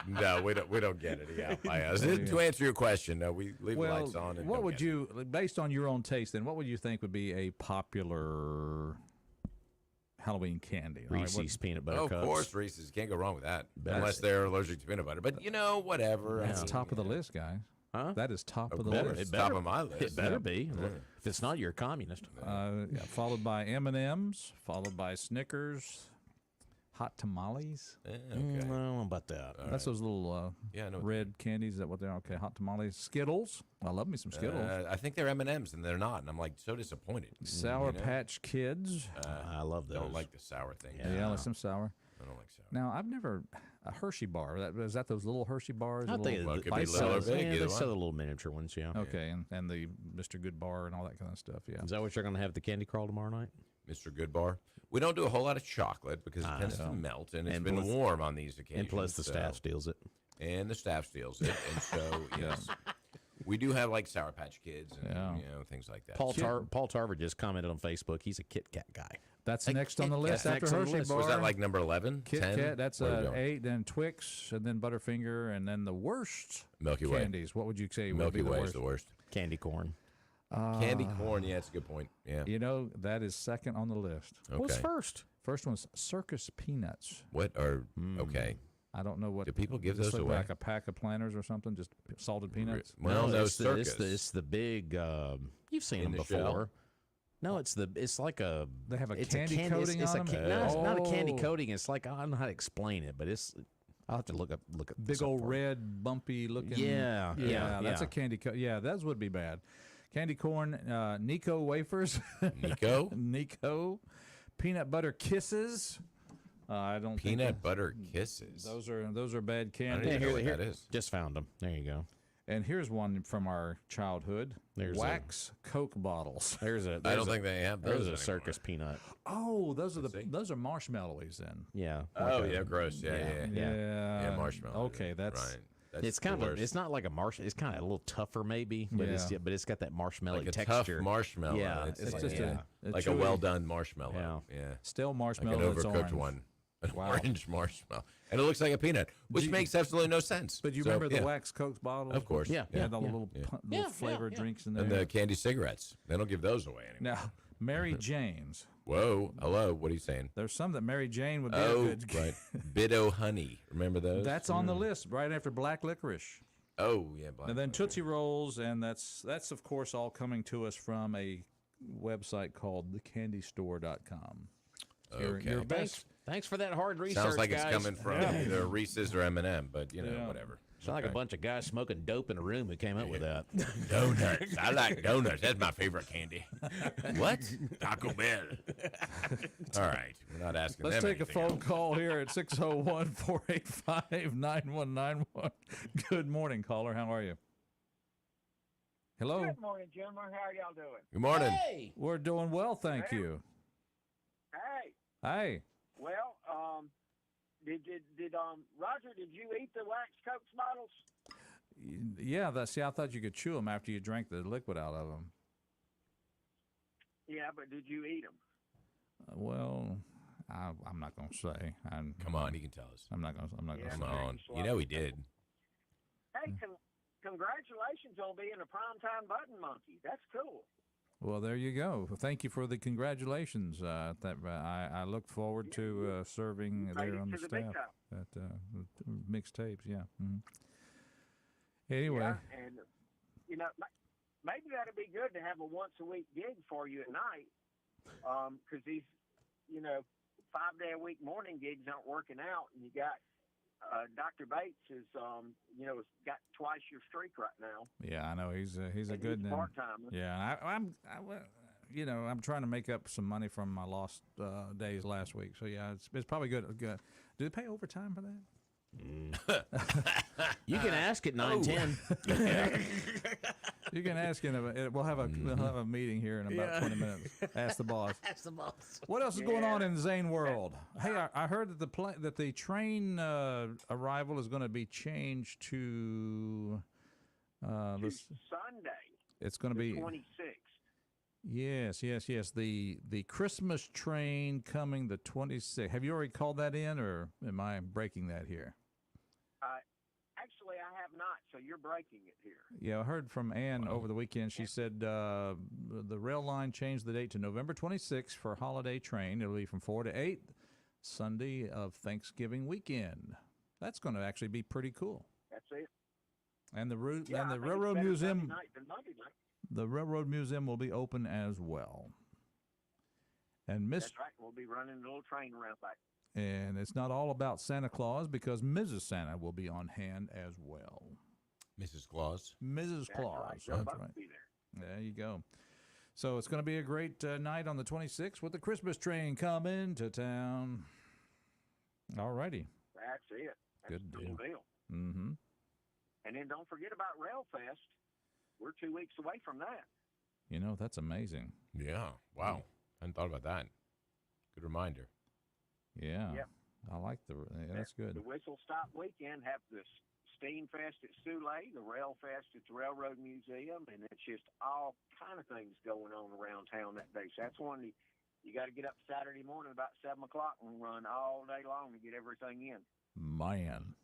No, we don't get any out by us. To answer your question, no, we leave the lights on. And what would you, based on your own taste, then, what would you think would be a popular Halloween candy? Reese's peanut butter cups. Of course, Reese's. You can't go wrong with that. Unless they're allergic to peanut butter. But, whatever. That's top of the list, guys. Huh? That is top of the list. It's top of my list. It better be. If it's not, you're a communist. Followed by M&M's, followed by Snickers, hot tamales. Yeah, okay. I don't know about that. That's those little red candies. Is that what they're? Okay, hot tamales. Skittles. I love me some Skittles. I think they're M&M's, and they're not. And I'm like so disappointed. Sour Patch Kids. I love those. Don't like the sour thing. Yeah, I like some sour. I don't like sour. Now, I've never a Hershey bar. Is that those little Hershey bars? I think it could be little or big. They sell the little miniature ones, yeah. Okay, and the Mr. Good bar and all that kind of stuff, yeah. Is that what you're going to have the candy crawl tomorrow night? Mr. Good bar. We don't do a whole lot of chocolate because it tends to melt, and it's been warm on these occasions. And plus the staff steals it. And the staff steals it, and so, yes. We do have like Sour Patch Kids and things like that. Paul Tarver just commented on Facebook. He's a Kit Kat guy. That's next on the list Kat. after Next on the Hershey list. Bar. Was that like number 11? Kit 10? Kat, that's Where are we going? 8, then Twix, and then Butterfinger, and then the worst Milky Way. candies. What would you say would Milky be the Way worst? is the worst. Candy corn. Candy corn, yeah, that's a good point. Yeah. You know, that is second on the list. Okay. What's first? First one's Circus Peanuts. What are okay? I don't know what. Do people give does this those look away? Like a pack of Planters or something? Just salted peanuts? Well, no, it's Circus. it's the big. You've seen In them the before. shell? No, it's like a. They have a it's candy candy coating it's on a them? No, it's not a candy Oh. coating. It's like I don't know how to explain it, but it's. I'll have to look up. Big this up old for you. red, bumpy looking. Yeah, That's yeah. a candy coat. Yeah, those would be bad. Candy corn, Nico wafers. Nico? Nico. Peanut butter kisses. I don't think Peanut butter kisses. those are bad I don't candy. even know what that is. Just found them. There you go. And here's one from our childhood. There's wax Coke bottles. There's a. I don't think they have those There's a anymore. circus peanut. Oh, those are Let's see. those are marshmallowies then. Yeah. Oh, like a- yeah, gross. Yeah. Yeah, marshmallow. Okay, that's right. That's It's kind the of. worst. It's not like a marshmallow. It's kind of a little tougher, maybe, but it's got that marshmallow like a texture. tough marshmallow. Yeah, it's it's like, just like a chewy- well done marshmallow. Yeah. Still Like marshmallow. an that's overcooked orange. one. An Wow. orange marshmallow. And it looks like a peanut, which makes absolutely no sense. But you So, remember the yeah. wax Coke bottles? Of course. Yeah. Yeah, the little, Yeah. little flavored drinks in there. And the candy cigarettes. They don't give those away anymore. Now, Mary Jane's. Whoa. Hello. What are you saying? There's some that Mary Jane would be a Oh, good. right. Bit-O honey. Remember those? That's on the list right after black licorice. Oh, yeah. Black And then licorice. Tootsie Rolls, and that's of course all coming to us from a website called thecandystore.com. Okay. Your best. Thanks for that hard research, Sounds like guys. it's coming from either Reese's or M&M, but, whatever. Sound like a bunch of guys smoking dope in a room who came up with that. Donuts. I like donuts. That's my favorite candy. What? Taco Bell. All right. We're not asking Let's them take a anything phone else. call here at 601-485-9191. Good morning, caller. How are you? Hello. Good morning, gentlemen. How are y'all doing? Good morning. Hey! We're doing well, thank you. Hey, Hey. well, did Roger? Did you eat the wax Coke bottles? Yeah, see, I thought you could chew them after you drank the liquid out of them. Yeah, but did you eat them? Well, I'm not going to say. Come on, you can tell us. I'm not going to Yeah. say. Come on. You know he did. Hey, congratulations on being a primetime button monkey. That's cool. Well, there you go. Thank you for the congratulations. I look forward to serving Made there it on to the the big staff time. at mixtapes. Yeah. Anyway, Yeah, and maybe that'd be good to have a once a week gig for you at night, because these 5-day-a-week morning gigs aren't working out, and you got Dr. Bates is has got twice your streak right now. yeah, I know he's a And good he's part-time. Yeah, I'm trying to make up some money from my lost days last week. So yeah, it's probably good. Do they pay overtime for that? You can ask at 9:10. You can ask him. We'll have a meeting here in about 20 minutes. Ask the boss. That's the boss. What else is going on in Zane World? Hey, I heard that the train arrival is going to be changed to. Sunday. It's going to be 26th. Yes. The Christmas train coming the 26th. Have you already called that in, or am I breaking that here? Actually, I have not, so you're breaking it here. Yeah, I heard from Ann over the weekend. She said the rail line changed the date to November 26th for holiday train. It'll be from 4 to 8, Sunday of Thanksgiving weekend. That's going to actually be pretty cool. That's it. And the Yeah, I and the think it's Railroad better Museum, Sunday night than Monday night. the Railroad Museum will be open as well. And That's right. We'll be running a little train around back. And it's not all about Santa Claus, because Mrs. Santa will be on hand as well. Mrs. Claus. Mrs. That's Claus. right. They'll That's both right. be there. There you go. So it's going to be a great night on the 26th with the Christmas train coming to town. All righty. That's it. That's Good the cool deal. Mm-hmm. And then don't forget about Railfest. We're 2 weeks away from that. You know, that's amazing. Yeah. Wow. I hadn't thought about that. Good reminder. Yeah. Yep. I like yeah, that's good. The Whistle Stop Weekend have the Steam Fest at Soule, the Rail Fest at the Railroad Museum, and it's just all kind of things going on around town that day. So that's one you got to get up Saturday morning about 7 o'clock and run all day long to get everything in. Man.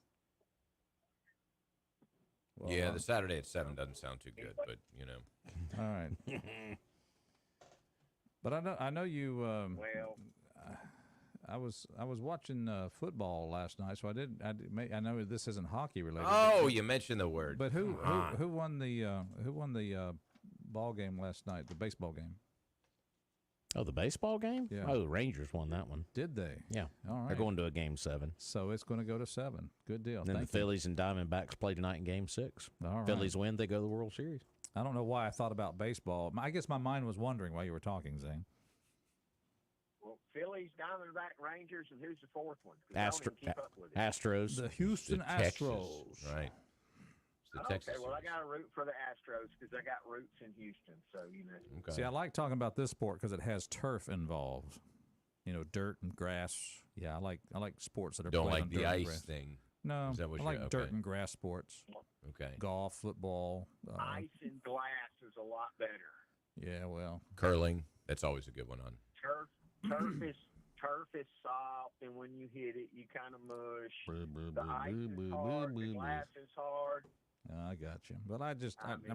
Well, Yeah, the Saturday at 7 doesn't sound too good, but you know. All right. But I know you. Well, I was watching football last night, so I know this isn't hockey related. Oh, you mentioned the word. But who won the ball game last night? The baseball game. Oh, the baseball game? Yeah. Oh, the Rangers won that one. Did they? Yeah. All right. They're going to a game 7. So it's going to go to 7. Good deal. And then the Phillies and Diamondbacks play tonight in game 6. All right. Phillies win, they go to the World Series. I don't know why I thought about baseball. I guess my mind was wandering while you were talking, Zane. well, Phillies, Diamondback, Rangers, and who's the fourth one? 'Cause I don't even keep up with it. Astros. The Houston The Texas, Astros. right. It's the Texas. Okay, well, I got to root for the Astros because I got roots in Houston. So, you know. Okay. See, I like talking about this sport because it has turf involved. You know, dirt and grass. Yeah, I like sports that are Don't played like on the dirt and ice grass. thing. No, Is that what I you- like dirt okay. and grass sports. Okay. Golf, football. Ice and glass is a lot better. Yeah, well. Curling. That's always a good one on. Turf is soft, and when you hit it, you kind of mush. The ice is hard. The glass is hard. I got you. But I'm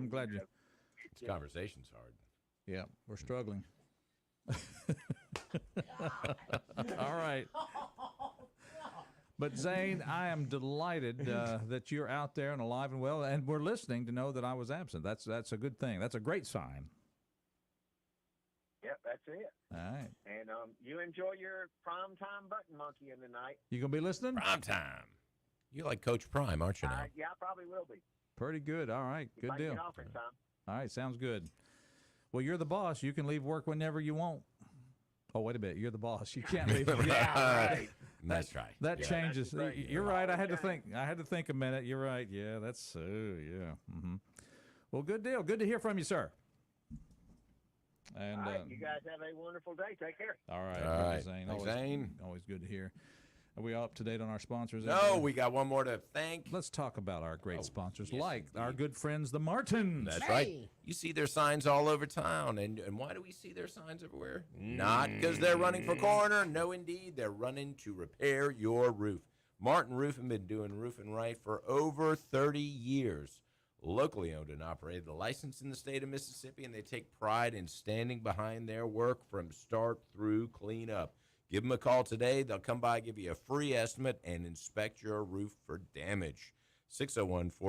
mean, glad you. This conversation's hard. Yeah, we're struggling. All right. But Zane, I am delighted that you're out there and alive and well, and we're listening to know that I was absent. That's a good thing. That's a great sign. Yep, that's it. All right. And you enjoy your primetime button monkey in the night. You gonna be listening? Prime time. You like Coach Prime, aren't you now? Yeah, I probably will be. Pretty good. All right. If Good I deal. Get off in time. All right. Sounds good. Well, you're the boss. You can leave work whenever you want. Oh, wait a minute. You're the boss. You can't leave. Yeah, right. That's right. That Yeah. changes. That's right. You're right. I had to Okay. think a minute. You're right. Yeah, that's yeah. Mm-hmm. Well, good deal. Good to hear from you, sir. And All right, you guys have a wonderful day. Take care. all right, All thank you, right. Zane. Thanks, Always, Zane. always good to hear. Are we up to date on our sponsors? No, everybody? we got one more to thank. Let's talk about our great sponsors, yes, like our indeed. good friends, the Martins. That's right. You see their signs all over town. And why do we see their signs everywhere? Not because they're running for coroner. No, indeed. They're running to repair your roof. Martin Roofing been doing roofing right for over 30 years. Locally owned and operated, licensed in the state of Mississippi, and they take pride in standing behind their work from start through cleanup. Give them a call today. They'll come by, give you a free estimate, and inspect your roof for damage.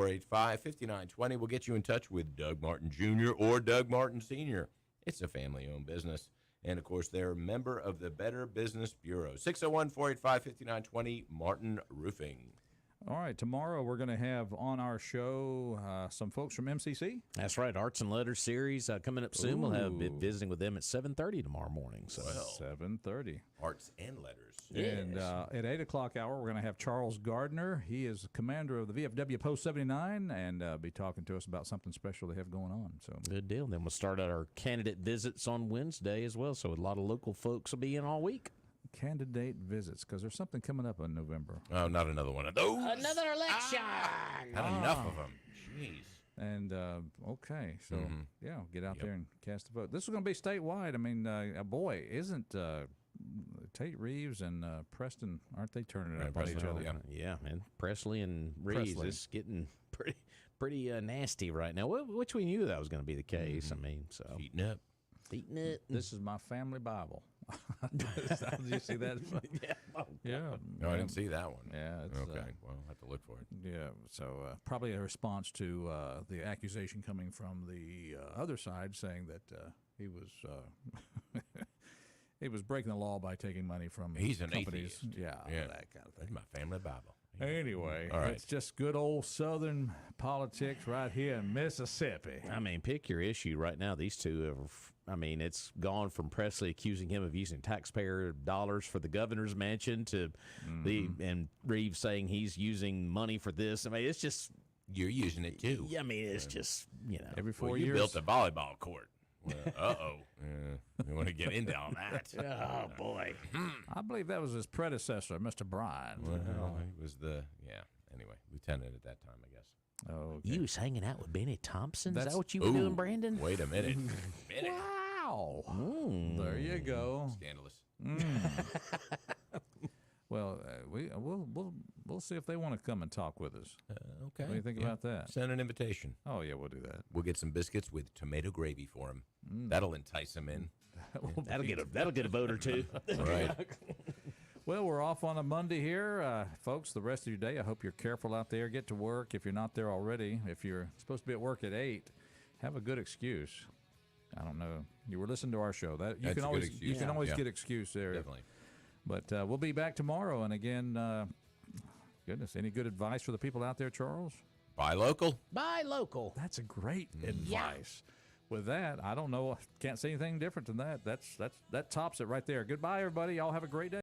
601-485-5920 will get you in touch with Doug Martin Jr. or Doug Martin Sr. It's a family-owned business. And, of course, they're a member of the Better Business Bureau. 601-485-5920, Martin Roofing. All right, tomorrow we're going to have on our show some folks from MCC. That's right. Arts and Letters series coming up soon. We'll have Ooh. visiting with them at 7:30 tomorrow morning. So 7:30. Arts and Letters. And at 8 o'clock hour, we're going to have Charles Gardner. He is commander of the VFW Post 79 and be talking to us about something special they have going on. So good deal. Then we'll start out our candidate visits on Wednesday as well. So a lot of local folks will be in all week. candidate visits, because there's something coming up in November. Oh, not another one of those. Another election. Had enough of them. Jeez. And okay, so yeah, get out Yep. there and cast a vote. This is going to be statewide. I mean, boy, isn't Tate Reeves and Preston, aren't they turning it up on each Preston, other? yeah. Yeah, man. Presley and Reeves Presley. is getting pretty nasty right now, which we knew that was going to be the case. I mean, so Heating up. eating it. This is my family Bible. Did you see that? Yeah. Oh, Yeah. No, I didn't see that one. Yeah. It's, Okay. Well, I'll have to look for it. yeah. So probably a response to the accusation coming from the other side, saying that he was he was breaking the law by taking money from He's an companies. atheist. Yeah, Yeah. that kind of That's thing. my family Bible. Anyway, All right. it's just good old Southern politics right here in Mississippi. I mean, pick your issue right now. These two have, I mean, it's gone from Presley accusing him of using taxpayer dollars for the governor's mansion to and Reeves saying he's using money for this. I mean, it's just, You're using it too. yeah, I mean, it's just, Every 4 Well, years. you built a volleyball court. Well, uh-oh. You want to get into all that. oh boy. I believe that was his predecessor, Mr. Bryan. Well, he was the, yeah. Anyway, lieutenant at that time, I guess. Oh, okay. You was hanging out with Benny Thompson? Is That's- that what you were doing, Brandon? Wait a minute. Wow. Mm. There you go. Scandalous. Well, we'll see if they want to come and talk with us. Okay. What do you think about that? Send an invitation. Oh yeah, we'll do that. We'll get some biscuits with tomato gravy for him. That'll entice him in. That'll get a vote or two. Right. Well, we're off on a Monday here. Folks, the rest of your day, I hope you're careful out there. Get to work if you're not there already. If you're supposed to be at work at 8, have a good excuse. I don't know. You were listening to our show. That you That's can a good always excuse. you can always Yeah. get excuse there. Definitely. But we'll be back tomorrow. And again, goodness, any good advice for the people out there, Charles? Buy local. Buy local. That's a great advice. With that, I don't know. Can't say anything different than that. That tops it right there. Goodbye, everybody. Y'all have a great day.